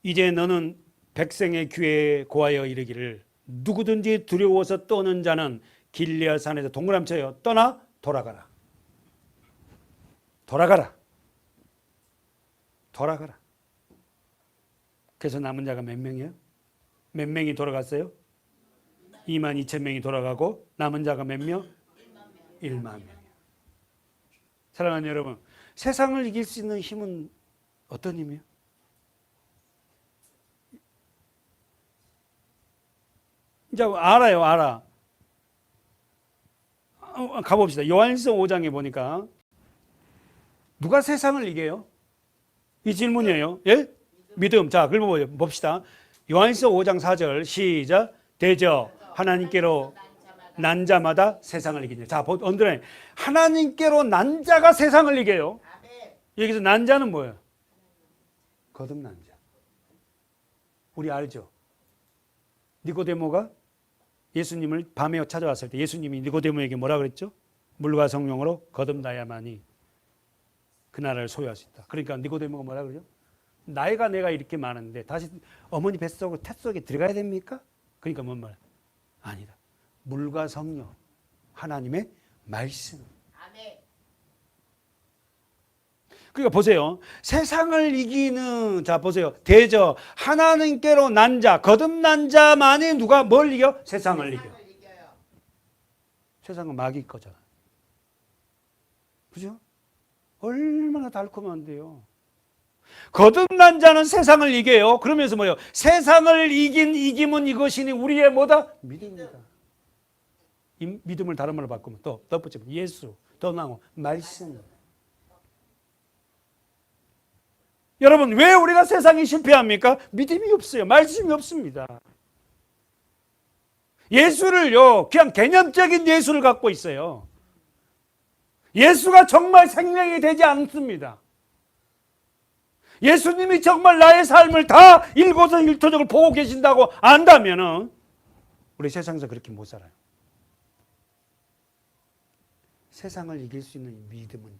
이제 너는 백성의 귀에 고하여 이르기를 누구든지 두려워서 떠는 자는 길리앗 산에서 동그라미 쳐요. 떠나 돌아가라. 돌아가라. 돌아가라. 그래서 남은 자가 몇 명이에요? 몇 명이 돌아갔어요? 22,000명이 돌아가고 남은 자가 몇 명? 1만 명. 사랑하는 여러분, 세상을 이길 수 있는 힘은 어떤 힘이에요? 이제 알아요, 알아. 가봅시다. 요한일서 5장에 보니까 누가 세상을 이겨요? 이 질문이에요. 예? 믿음. 자, 그럼 봅시다. 요한일서 5장 4절 시작. 대저 하나님께로 난 자마다 세상을 이기냐. 자, 언더라인. 하나님께로 난 자가 세상을 이겨요. 여기서 난 자는 뭐예요? 거듭난 자. 우리 알죠? 니고데모가 예수님을 밤에 찾아왔을 때 예수님이 니고데모에게 뭐라 그랬죠? 물과 성령으로 거듭나야만이 그 나라를 소유할 수 있다. 그러니까 니고데모가 뭐라 그러죠? 나이가 내가 이렇게 많은데 다시 어머니 뱃속으로 태속에 들어가야 됩니까? 그러니까 뭔 말? 아니다. 물과 성령, 하나님의 말씀. 아멘. 그러니까 보세요. 세상을 이기는, 자 보세요. 대저 하나님께로 난 자, 거듭난 자만이 누가 뭘 이겨? 세상을 이겨. 이겨요. 세상은 마귀 거잖아. 그죠? 얼마나 달콤한데요. 거듭난 자는 세상을 이겨요. 그러면서 뭐예요? 세상을 이긴 이김은 이것이니 우리의 뭐다? 믿음이다. 이 믿음을 다른 말로 바꾸면 또 덧붙이면 예수, 더 나고 말씀. 여러분 왜 우리가 세상이 실패합니까? 믿음이 없어요. 말씀이 없습니다. 예수를요 그냥 개념적인 예수를 갖고 있어요. 예수가 정말 생명이 되지 않습니다. 예수님이 정말 나의 삶을 다 일거수일투족을 보고 계신다고 안다면은 우리 세상에서 그렇게 못 살아요. 세상을 이길 수 있는 믿음은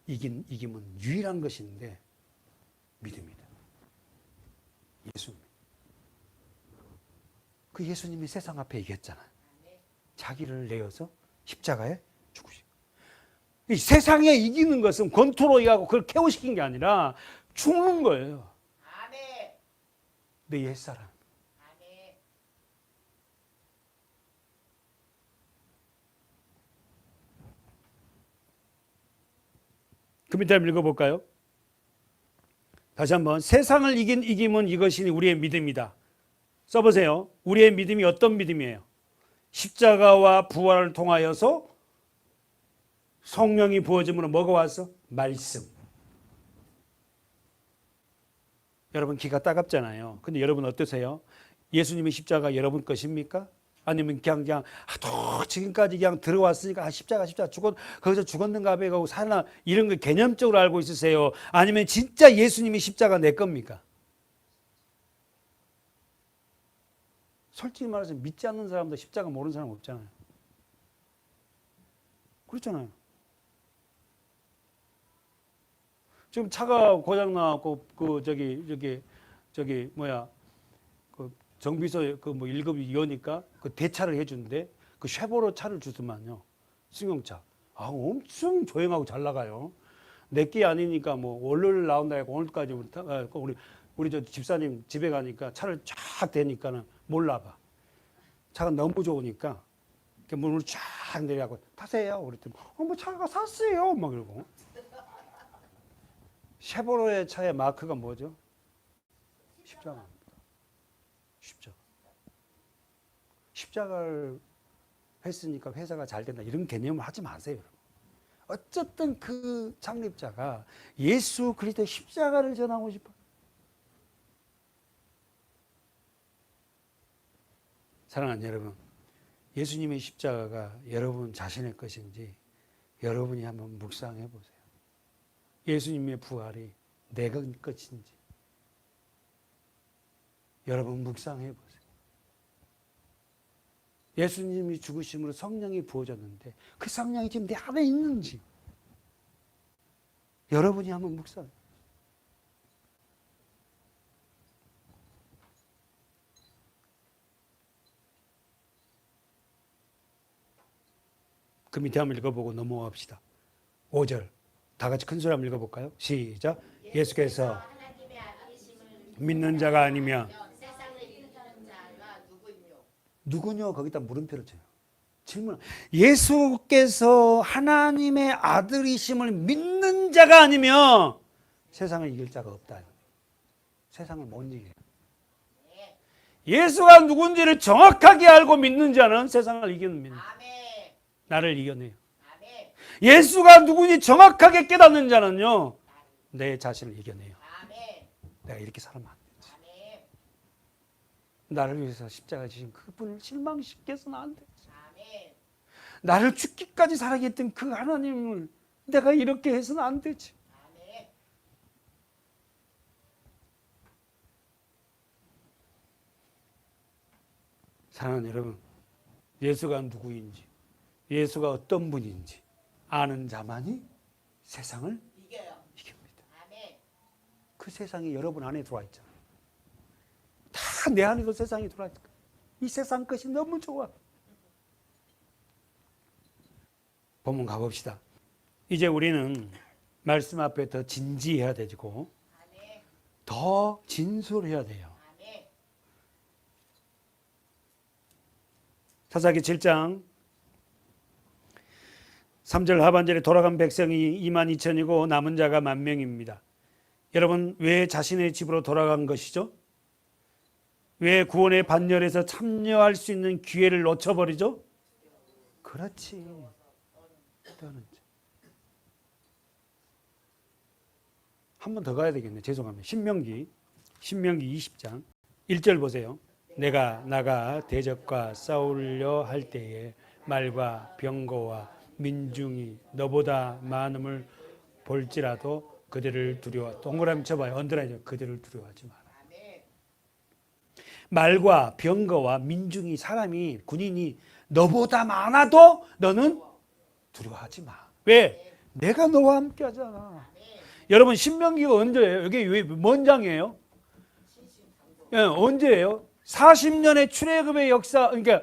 이김은 유일한 것인데 믿음이다. 예수님. 그 예수님이 세상 앞에 이겼잖아요. 자기를 내어서 십자가에 죽으시고. 이 세상에 이기는 것은 권투로이하고 그걸 케어시킨 게 아니라 죽는 거예요. 아멘. 내 옛사람. 아멘. 그 밑에 한번 읽어볼까요? 다시 한번 세상을 이긴 이김은 이것이니 우리의 믿음이다. 써보세요. 우리의 믿음이 어떤 믿음이에요? 십자가와 부활을 통하여서 성령이 부어짐으로 뭐가 왔어? 말씀. 여러분 기가 따갑잖아요. 근데 여러분 어떠세요? 예수님의 십자가 여러분 것입니까? 아니면 그냥 지금까지 그냥 들어왔으니까 십자가 거기서 죽었는가 하고 살나 이런 거 개념적으로 알고 있으세요? 아니면 진짜 예수님이 십자가 내 겁니까? 솔직히 말해서 믿지 않는 사람도 십자가 모르는 사람 없잖아요. 그렇잖아요. 지금 차가 고장 나고 정비소 1급이 이오니까 그 대차를 해주는데 그 쉐보레 차를 주더만요. 승용차. 엄청 조용하고 잘 나가요. 내게 아니니까 월요일 나온다 해고 오늘까지 우리 저 집사님 집에 가니까 차를 쫙 대니까는 몰라봐. 차가 너무 좋으니까 문을 쫙 내려가고 타세요. 그랬더니 차가 샀어요. 막 그러고. 쉐보레 차의 마크가 뭐죠? 십자가입니다. 십자가를 했으니까 회사가 잘 된다 이런 개념을 하지 마세요. 여러분. 어쨌든 그 창립자가 예수 그리스도의 십자가를 전하고 싶어요. 사랑하는 여러분, 예수님의 십자가가 여러분 자신의 것인지 여러분이 한번 묵상해 보세요. 예수님의 부활이 내 것인지 여러분 묵상해 보세요. 예수님이 죽으심으로 성령이 부어졌는데 그 성령이 지금 내 안에 있는지 여러분이 한번 묵상해. 그 밑에 한번 읽어보고 넘어갑시다. 5절 다 같이 큰 소리 한번 읽어볼까요? 시작. 예수께서 믿는 자가 아니면 누구뇨? 거기다 물음표를 쳐요. 질문. 예수께서 하나님의 아들이심을 믿는 자가 아니면 세상을 이길 자가 없다. 세상을 못 이겨요. 예수가 누군지를 정확하게 알고 믿는 자는 세상을 이깁니다. 나를 이겨내요. 예수가 누군지 정확하게 깨닫는 자는요, 내 자신을 이겨내요. 내가 이렇게 살면 안 되지. 나를 위해서 십자가 지신 그분을 실망시켜서는 안 되지. 나를 죽기까지 살아게 했던 그 하나님을 내가 이렇게 해서는 안 되지. 사랑하는 여러분, 예수가 누구인지, 예수가 어떤 분인지 아는 자만이 세상을 이겨요. 이깁니다. 아멘. 그 세상이 여러분 안에 들어와 있잖아요. 다 내 안에도 세상이 들어와 있어요. 이 세상 것이 너무 좋아. 본문 가봅시다. 이제 우리는 말씀 앞에 더 진지해야 되고 아멘. 더 진솔해야 돼요. 아멘. 사사기 7장 3절 하반절에 돌아간 백성이 22,000이고 남은 자가 10,000명입니다. 여러분, 왜 자신의 집으로 돌아간 것이죠? 왜 구원의 반열에서 참여할 수 있는 기회를 놓쳐버리죠? 그렇지. 한 번 더 가야 되겠네. 죄송합니다. 신명기 20장 1절 보세요. 내가 나가 대적과 싸우려 할 때에 말과 병거와 민중이 너보다 많음을 볼지라도 그들을 두려워. 동그라미 쳐봐요. 언더라인. 그들을 두려워하지 마라. 아멘. 말과 병거와 민중이, 사람이, 군인이 너보다 많아도 너는 두려워하지 마. 왜? 내가 너와 함께 하잖아. 여러분, 신명기가 언제예요? 이게 뭔 장이에요? 예, 언제예요? 40년의 출애굽의 역사, 그러니까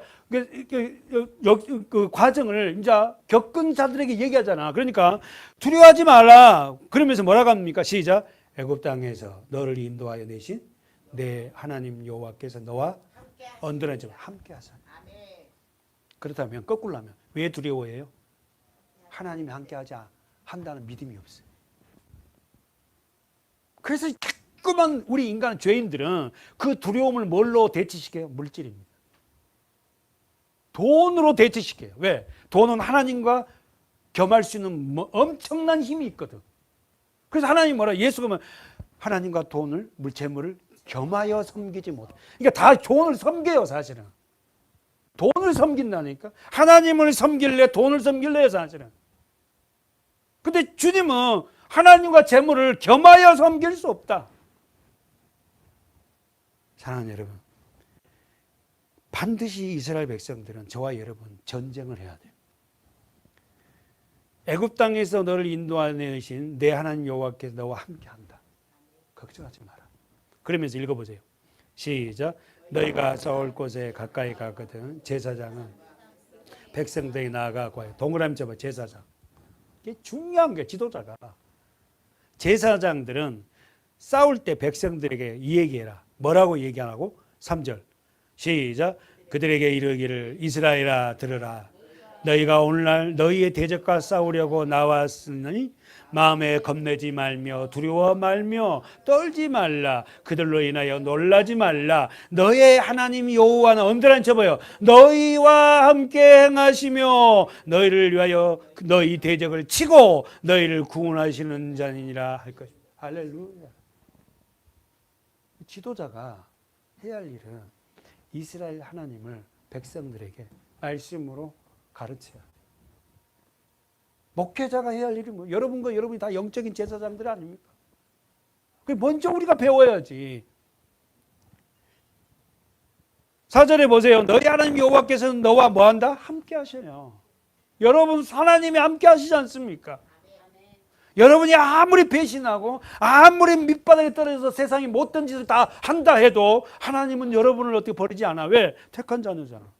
그 과정을 이제 겪은 자들에게 얘기하잖아. 그러니까 두려워하지 말라. 그러면서 뭐라고 합니까? 시작. 애굽 땅에서 너를 인도하여 내신 내 하나님 여호와께서 너와 언더라인 함께 하사. 아멘. 그렇다면 거꾸로 하면 왜 두려워해요? 하나님이 함께 하자 한다는 믿음이 없어요. 그래서 자꾸만 우리 인간 죄인들은 그 두려움을 뭘로 대치시켜요? 물질입니다. 돈으로 대치시켜요. 왜? 돈은 하나님과 겸할 수 있는 엄청난 힘이 있거든. 그래서 하나님 뭐라? 예수가 뭐 하나님과 돈을, 재물을 겸하여 섬기지 못해. 그러니까 다 돈을 섬겨요, 사실은. 돈을 섬긴다니까. 하나님을 섬길래, 돈을 섬길래요, 사실은. 근데 주님은 하나님과 재물을 겸하여 섬길 수 없다. 사랑하는 여러분, 반드시 이스라엘 백성들은 저와 여러분 전쟁을 해야 돼요. 애굽 땅에서 너를 인도하신 내 하나님 여호와께서 너와 함께한다. 걱정하지 마라. 그러면서 읽어보세요. 시작. 너희가 싸울 곳에 가까이 가거든 제사장은 백성들이 나아가 구하여. 동그라미 쳐봐. 제사장. 이게 중요한 게 지도자가. 제사장들은 싸울 때 백성들에게 이 얘기해라. 뭐라고 얘기하라고? 3절 시작. 그들에게 이르기를 이스라엘아 들으라. 너희가 오늘날 너희의 대적과 싸우려고 나왔으니 마음에 겁내지 말며 두려워 말며 떨지 말라. 그들로 인하여 놀라지 말라. 너의 하나님 여호와는 언더라인 쳐봐요. 너희와 함께 행하시며 너희를 위하여 너희 대적을 치고 너희를 구원하시는 자니라 할 것이다. 할렐루야. 지도자가 해야 할 일은 이스라엘 하나님을 백성들에게 말씀으로 가르쳐야 돼. 목회자가 해야 할 일이 뭐 여러분과 여러분이 다 영적인 제사장들 아닙니까? 먼저 우리가 배워야지. 4절에 보세요. 너희 하나님 여호와께서는 너와 뭐한다? 함께 하셔요. 여러분 하나님이 함께 하시지 않습니까? 여러분이 아무리 배신하고 아무리 밑바닥에 떨어져서 세상이 못된 짓을 다 한다 해도 하나님은 여러분을 어떻게 버리지 않아. 왜? 택한 자녀잖아.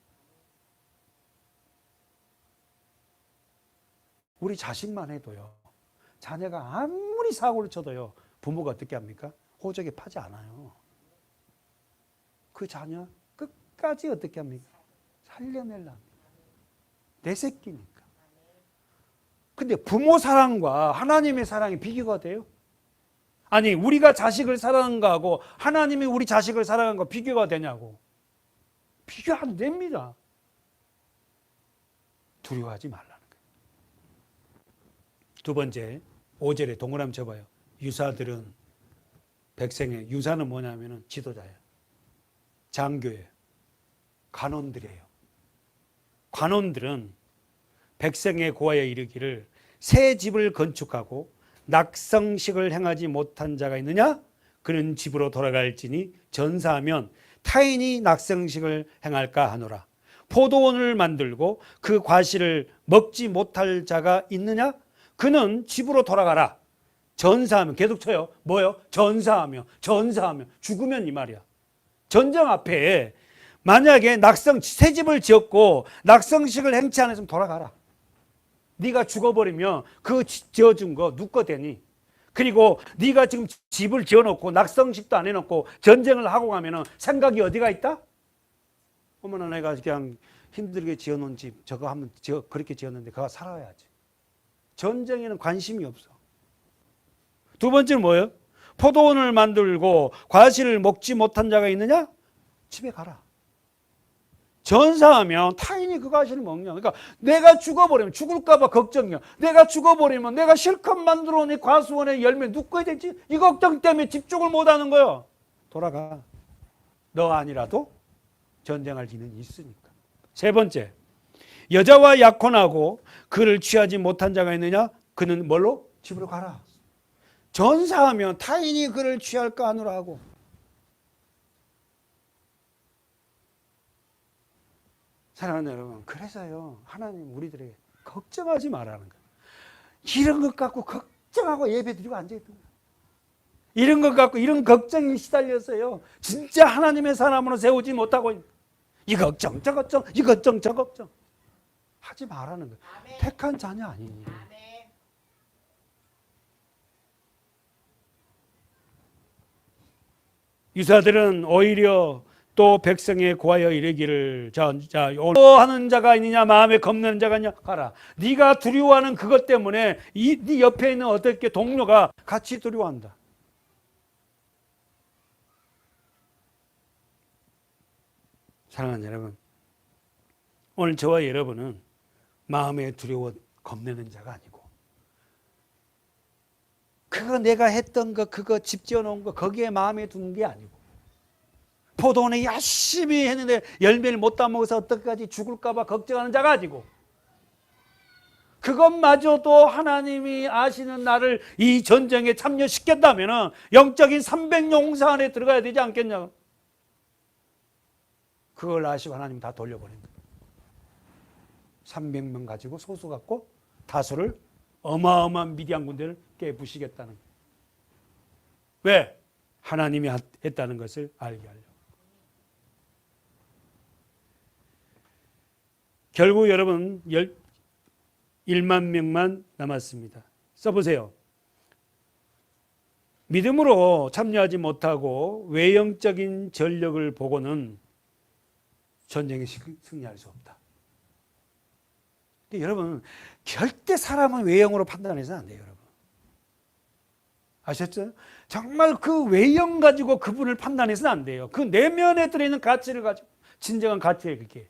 우리 자식만 해도요. 자녀가 아무리 사고를 쳐도요. 부모가 어떻게 합니까? 호적에 파지 않아요. 그 자녀 끝까지 어떻게 합니까? 살려내려 합니다. 내 새끼니까. 근데 부모 사랑과 하나님의 사랑이 비교가 돼요? 아니 우리가 자식을 사랑한 거하고 하나님이 우리 자식을 사랑한 거 비교가 되냐고. 비교 안 됩니다. 두려워하지 말라는 거예요. 두 번째 5절에 동그라미 쳐봐요. 유사들은 백성의 유사는 뭐냐면 지도자예요. 장교예요. 관원들이에요. 관원들은 백성의 고하여 이르기를 새 집을 건축하고 낙성식을 행하지 못한 자가 있느냐? 그는 집으로 돌아갈지니 전사하면 타인이 낙성식을 행할까 하노라. 포도원을 만들고 그 과실을 먹지 못할 자가 있느냐? 그는 집으로 돌아가라. 전사하면, 계속 쳐요. 뭐요? 전사하며 죽으면 이 말이야. 전쟁 앞에 만약에 새 집을 지었고 낙성식을 행치 않았으면 돌아가라. 네가 죽어버리면 그 지어준 거 누구 거 되니? 그리고 네가 지금 집을 지어놓고 낙성식도 안 해놓고 전쟁을 하고 가면은 생각이 어디가 있다? 어머나 내가 그냥 힘들게 지어놓은 집 저거 한번 그렇게 지었는데 그거 살아야지. 전쟁에는 관심이 없어. 두 번째는 뭐예요? 포도원을 만들고 과실을 먹지 못한 자가 있느냐? 집에 가라. 전사하면 타인이 그 과실을 먹냐. 그러니까 내가 죽어버리면 죽을까 봐 걱정이야. 내가 죽어버리면 내가 실컷 만들어 놓은 과수원의 열매 누구 되지? 이 걱정 때문에 집중을 못하는 거예요. 돌아가. 너 아니라도 전쟁할 기능이 있으니까. 세 번째, 여자와 약혼하고 그를 취하지 못한 자가 있느냐? 그는 뭘로? 집으로 가라. 전사하면 타인이 그를 취할까 하노라 하고. 사랑하는 여러분, 그래서요 하나님 우리들에게 걱정하지 말라는 거예요. 이런 것 갖고 걱정하고 예배드리고 앉아있던 거예요. 이런 것 갖고 이런 걱정이 시달렸어요. 진짜 하나님의 사람으로 세우지 못하고 이 걱정 저 걱정 이 걱정 저 걱정 하지 말라는 거예요. 아멘. 택한 자녀 아니니. 아멘. 유사들은 오히려 또 백성에 구하여 이르기를 자 하는 자가 있느냐 마음에 겁내는 자가 있냐 가라. 네가 두려워하는 그것 때문에 네 옆에 있는 어떻게 동료가 같이 두려워한다. 사랑하는 여러분, 오늘 저와 여러분은 마음에 두려워 겁내는 자가 아니고 그거 내가 했던 거 그거 집 지어놓은 거 거기에 마음에 두는 게 아니고 포도원에 열심히 했는데 열매를 못 따먹어서 어떡하지 죽을까 봐 걱정하는 자가 아니고 그것마저도 하나님이 아시는 나를 이 전쟁에 참여시켰다면 영적인 300용사 안에 들어가야 되지 않겠냐. 그걸 아시고 하나님 다 돌려버린 거예요. 300명 가지고 소수 갖고 다수를 어마어마한 미디안 군대를 깨부시겠다는 거예요. 왜? 하나님이 했다는 것을 알게 하려고. 결국 여러분 1만 명만 남았습니다. 써보세요. 믿음으로 참여하지 못하고 외형적인 전력을 보고는 전쟁에 승리할 수 없다. 여러분 절대 사람은 외형으로 판단해서는 안 돼요. 여러분 아셨죠? 정말 그 외형 가지고 그분을 판단해서는 안 돼요. 그 내면에 들어있는 가치를 가지고 진정한 가치예요. 그게.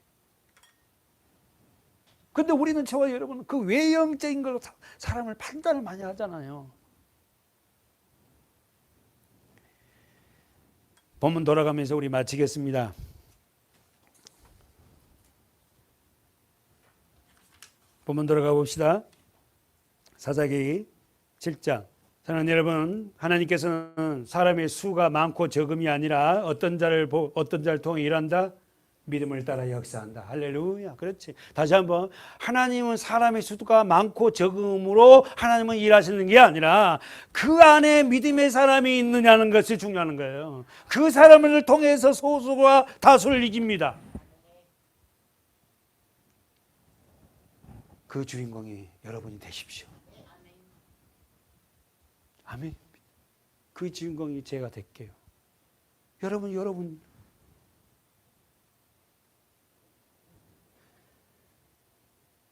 근데 우리는 저와 여러분은 그 외형적인 걸로 사람을 판단을 많이 하잖아요. 본문 돌아가면서 우리 마치겠습니다. 본문 돌아가 봅시다. 사사기 7장. 사랑하는 여러분, 하나님께서는 사람의 수가 많고 적음이 아니라 어떤 자를 통해 일한다? 믿음을 따라 역사한다. 할렐루야. 그렇지. 다시 한번 하나님은 사람의 수가 많고 적음으로 하나님은 일하시는 게 아니라 그 안에 믿음의 사람이 있느냐는 것이 중요한 거예요. 그 사람을 통해서 소수가 다수를 이깁니다. 그 주인공이 여러분이 되십시오. 아멘. 그 주인공이 제가 될게요. 여러분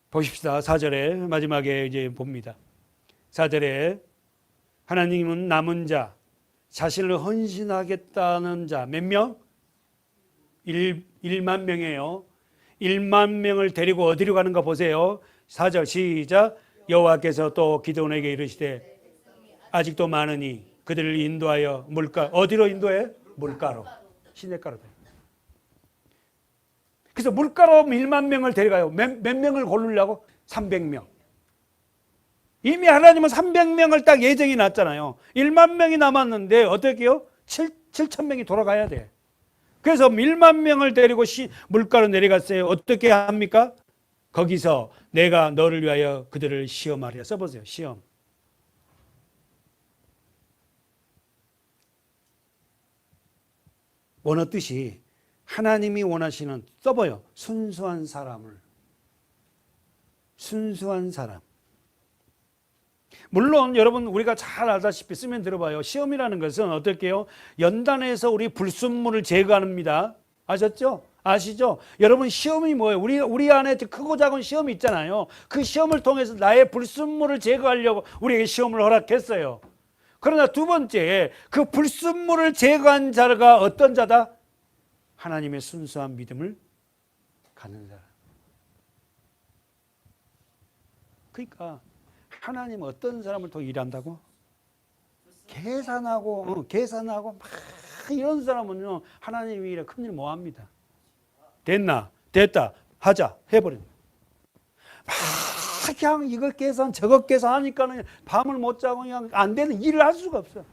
보십시다. 4절에 마지막에 이제 봅니다. 4절에 하나님은 남은 자, 자신을 헌신하겠다는 자 몇 명? 1만 명이에요. 1만 명을 데리고 어디로 가는가 보세요. 4절 시작. 여호와께서 또 기드온에게 이르시되 아직도 많으니 그들을 인도하여 물가 어디로 인도해? 물가로. 시냇가로. 그래서 물가로 1만 명을 데려가요. 몇 명을 고르려고? 300명. 이미 하나님은 300명을 딱 예정이 났잖아요. 1만 명이 남았는데 어떻게 해요? 7천 명이 돌아가야 돼. 그래서 1만 명을 데리고 물가로 내려갔어요. 어떻게 합니까? 거기서 내가 너를 위하여 그들을 시험하리라. 써보세요. 시험. 원어뜻이 하나님이 원하시는, 써봐요. 순수한 사람을. 순수한 사람. 물론 여러분 우리가 잘 알다시피 쓰면 들어봐요. 시험이라는 것은 어떨게요? 연단에서 우리 불순물을 제거합니다. 아셨죠? 아시죠? 여러분 시험이 뭐예요? 우리 안에 크고 작은 시험이 있잖아요. 그 시험을 통해서 나의 불순물을 제거하려고 우리에게 시험을 허락했어요. 그러나 두 번째, 그 불순물을 제거한 자가 어떤 자다? 하나님의 순수한 믿음을 갖는 사람. 그러니까 하나님 어떤 사람을 더 일한다고? 계산하고 막 이런 사람은요 하나님이 일에 큰일 못 합니다. 됐다 하자 해버립니다. 막 그냥 이거 계산 저거 계산하니까는 밤을 못 자고 그냥 안 되는 일을 할 수가 없어요.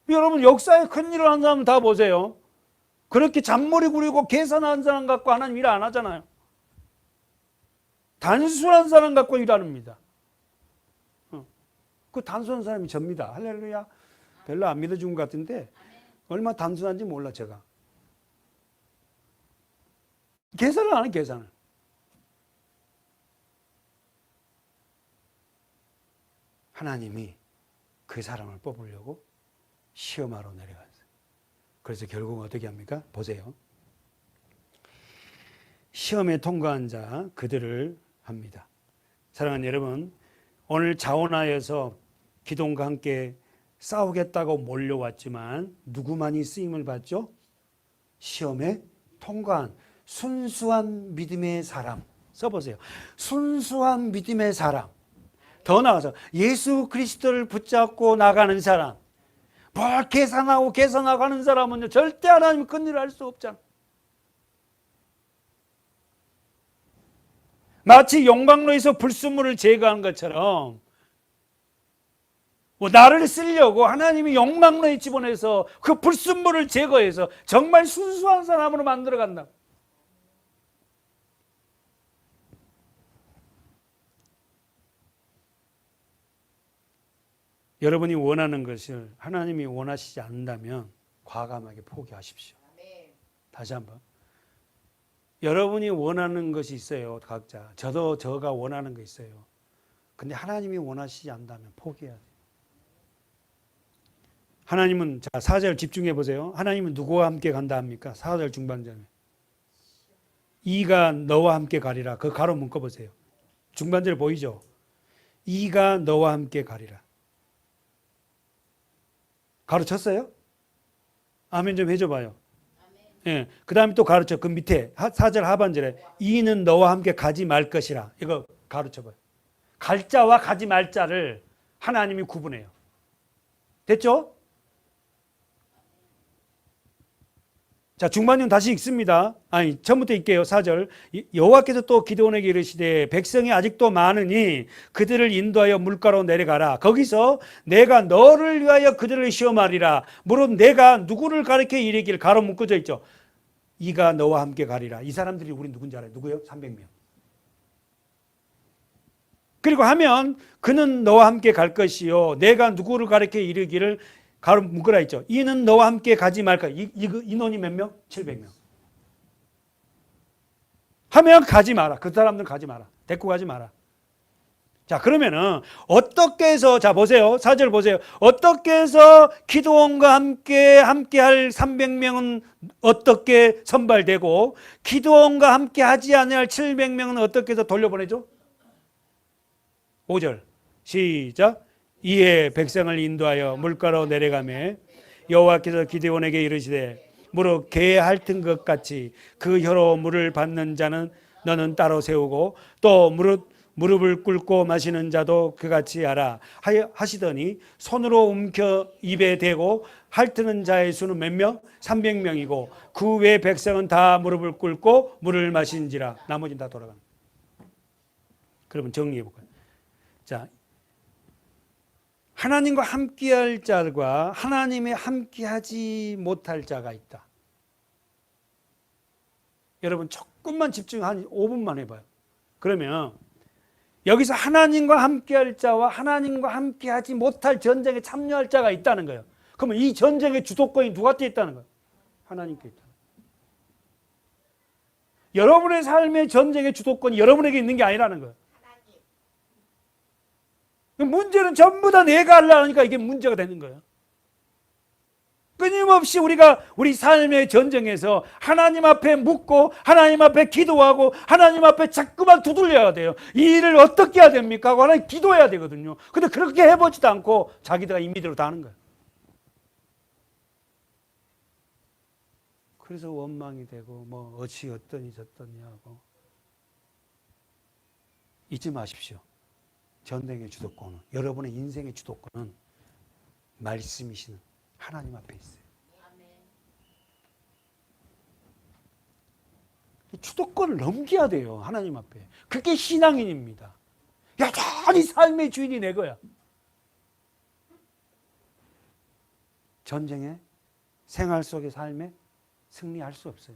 여러분 역사에 큰 일을 한 사람 다 보세요. 그렇게 잔머리 굴리고 계산한 사람 갖고 하나님 일 안 하잖아요. 단순한 사람 갖고 일합니다. 그 단순한 사람이 접니다. 할렐루야. 별로 안 믿어준 것 같은데 얼마나 단순한지 몰라 제가. 계산을 안 해, 계산을. 하나님이 그 사람을 뽑으려고 시험하러 내려갔어요. 그래서 결국은 어떻게 합니까? 보세요. 시험에 통과한 자 그들을 합니다. 사랑하는 여러분, 오늘 자원하여서 기동과 함께 싸우겠다고 몰려왔지만 누구만이 쓰임을 받죠? 시험에 통과한 순수한 믿음의 사람. 써보세요. 순수한 믿음의 사람. 더 나아가서 예수 그리스도를 붙잡고 나가는 사람. 뭘 계산하고 하는 사람은요 절대 하나님 큰일을 할 수 없잖아. 마치 용광로에서 불순물을 제거한 것처럼 나를 쓰려고 하나님이 용광로에 집어내서 그 불순물을 제거해서 정말 순수한 사람으로 만들어 간다. 여러분이 원하는 것을 하나님이 원하시지 않는다면 과감하게 포기하십시오. 다시 한번. 여러분이 원하는 것이 있어요. 각자. 저가 원하는 거 있어요. 근데 하나님이 원하시지 않는다면 포기해야 돼요. 하나님은, 자, 4절 집중해 보세요. 하나님은 누구와 함께 간다 합니까? 4절 중반절에. 이가 너와 함께 가리라. 그 가로 묶어 보세요. 중반절 보이죠? 이가 너와 함께 가리라. 가르쳤어요? 아멘 좀 해줘 봐요. 예, 그 다음에 또 가르쳐. 그 밑에 4절 하반절에 이는 너와 함께 가지 말 것이라. 이거 가르쳐 봐요. 갈 자와 가지 말 자를 하나님이 구분해요. 됐죠? 자, 중반전 다시 읽습니다. 아니, 처음부터 읽게요. 4절. 여호와께서 또 기드온에게 이르시되 백성이 아직도 많으니 그들을 인도하여 물가로 내려가라. 거기서 내가 너를 위하여 그들을 시험하리라. 물론 내가 누구를 가리켜 이르기를 가로 묶어져 있죠. 이가 너와 함께 가리라. 이 사람들이 우리 누군지 알아요? 누구요? 300명. 그리고 하면 그는 너와 함께 갈 것이요. 내가 누구를 가리켜 이르기를 가로 묶으라 했죠. 이는 너와 함께 가지 말까. 인원이 몇 명? 700명. 하면 가지 마라. 그 사람들 가지 마라. 데리고 가지 마라. 자, 그러면은 어떻게 해서, 자 보세요. 4절 보세요. 어떻게 해서 기드온과 함께 할 300명은 어떻게 선발되고 기드온과 함께 하지 않을 700명은 어떻게 해서 돌려보내죠? 5절 시작. 이에 백성을 인도하여 물가로 내려가매 여호와께서 기드온에게 이르시되 무릇 개에 핥은 것 같이 그 혀로 물을 받는 자는 너는 따로 세우고 또 무릎을 꿇고 마시는 자도 그같이 하라 하시더니 손으로 움켜 입에 대고 핥는 자의 수는 몇 명? 300명이고 그 외 백성은 다 무릎을 꿇고 물을 마신지라. 나머지는 다 돌아간다. 그러면 정리해 볼까요? 자, 하나님과 함께할 자와 하나님의 함께하지 못할 자가 있다. 여러분 조금만 집중 한 5분만 해봐요. 그러면 여기서 하나님과 함께할 자와 하나님과 함께하지 못할 전쟁에 참여할 자가 있다는 거예요. 그러면 이 전쟁의 주도권이 누구한테 있다는 거예요? 하나님께 있다. 여러분의 삶의 전쟁의 주도권이 여러분에게 있는 게 아니라는 거예요. 문제는 전부 다 내가 하려니까 이게 문제가 되는 거예요. 끊임없이 우리가 우리 삶의 전쟁에서 하나님 앞에 묻고 하나님 앞에 기도하고 하나님 앞에 자꾸만 두들려야 돼요. 이 일을 어떻게 해야 됩니까? 하고 하나님 기도해야 되거든요. 근데 그렇게 해보지도 않고 자기가 임의대로 다 하는 거예요. 그래서 원망이 되고 뭐 어찌 어떠니 저떠니 하고. 잊지 마십시오. 전쟁의 주도권은, 여러분의 인생의 주도권은 말씀이신 하나님 앞에 있어요. 주도권을 넘겨야 돼요. 하나님 앞에. 그게 신앙인입니다. 여전히 삶의 주인이 내 거야. 전쟁에, 생활 속의 삶에 승리할 수 없어요.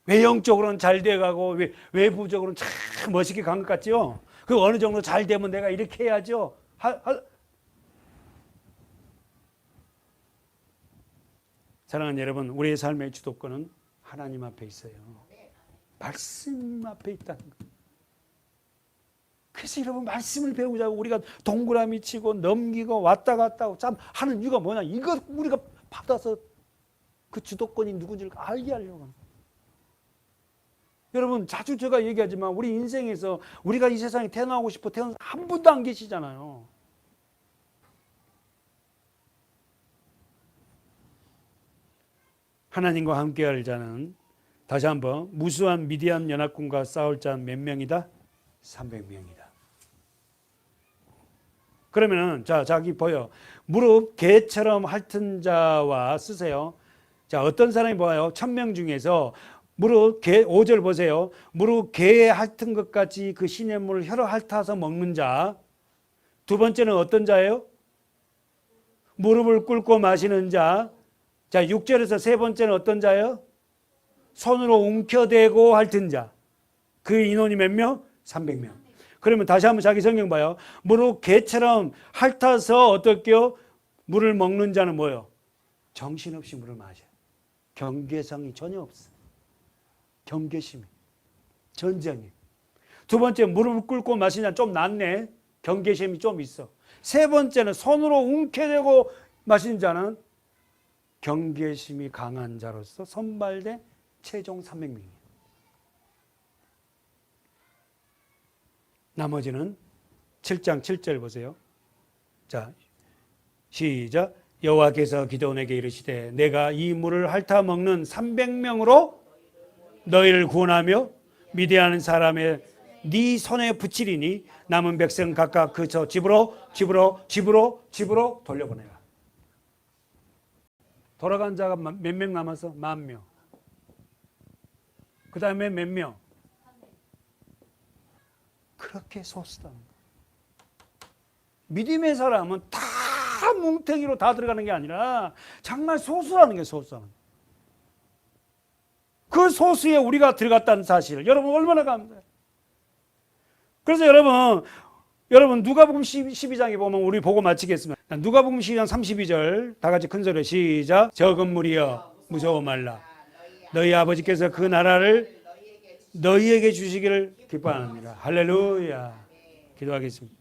외형적으로는 잘 돼가고 외부적으로는 참 멋있게 간 것 같죠. 그 어느 정도 잘 되면 내가 이렇게 해야죠. 사랑하는 여러분, 우리의 삶의 주도권은 하나님 앞에 있어요. 말씀 앞에 있다는 거예요. 그래서 여러분 말씀을 배우자고 우리가 동그라미 치고 넘기고 왔다 갔다 하고 참 하는 이유가 뭐냐. 이거 우리가 받아서 그 주도권이 누군지를 알게 하려고 합니다. 여러분 자주 제가 얘기하지만 우리 인생에서 우리가 이 세상에 태어나고 싶어 태어나서 한 분도 안 계시잖아요. 하나님과 함께할 자는, 다시 한번, 무수한 미디안 연합군과 싸울 자는 몇 명이다? 300명이다. 그러면은 자기 보여. 무릎 개처럼 핥은 자와 쓰세요. 자, 어떤 사람이 보아요? 1000명 중에서 무릎 개, 5절 보세요. 무릎 개에 핥은 것 같이 그 시냇물을 혀로 핥아서 먹는 자. 두 번째는 어떤 자예요? 무릎을 꿇고 마시는 자. 자, 6절에서 세 번째는 어떤 자예요? 손으로 움켜대고 핥은 자. 그 인원이 몇 명? 300명. 그러면 다시 한번 자기 성경 봐요. 무릎 개처럼 핥아서 어떻게요? 물을 먹는 자는 뭐예요? 정신없이 물을 마셔요. 경계성이 전혀 없어. 경계심이. 전쟁이. 두 번째, 무릎을 꿇고 마시냐 좀 낫네. 경계심이 좀 있어. 세 번째는 손으로 움켜대고 마신 자는 경계심이 강한 자로서 선발된 최종 300명이에요. 나머지는 7장 7절 보세요. 자, 시작. 여호와께서 기드온에게 이르시되 내가 이 물을 핥아 먹는 300명으로 너희를 구원하며 미디안 사람의 네 손에 붙이리니 남은 백성 각각 그 저 집으로 돌려보내라. 돌아간 자가 몇 명 남아서? 10,000명. 그 다음에 몇 명? 그렇게 소수다. 믿음의 사람은 다 뭉탱이로 다 들어가는 게 아니라 정말 소수라는 게 소수라는 거예요. 그 소수에 우리가 들어갔다는 사실을 여러분 얼마나 감사해요. 그래서 여러분 누가복음 12장에 보면 우리 보고 마치겠습니다. 누가복음 12장 32절 다 같이 큰 소리로 시작. 적은 무리여 무서워 말라. 너희 아버지께서 그 나라를 너희에게 주시기를 기뻐합니다. 할렐루야. 기도하겠습니다.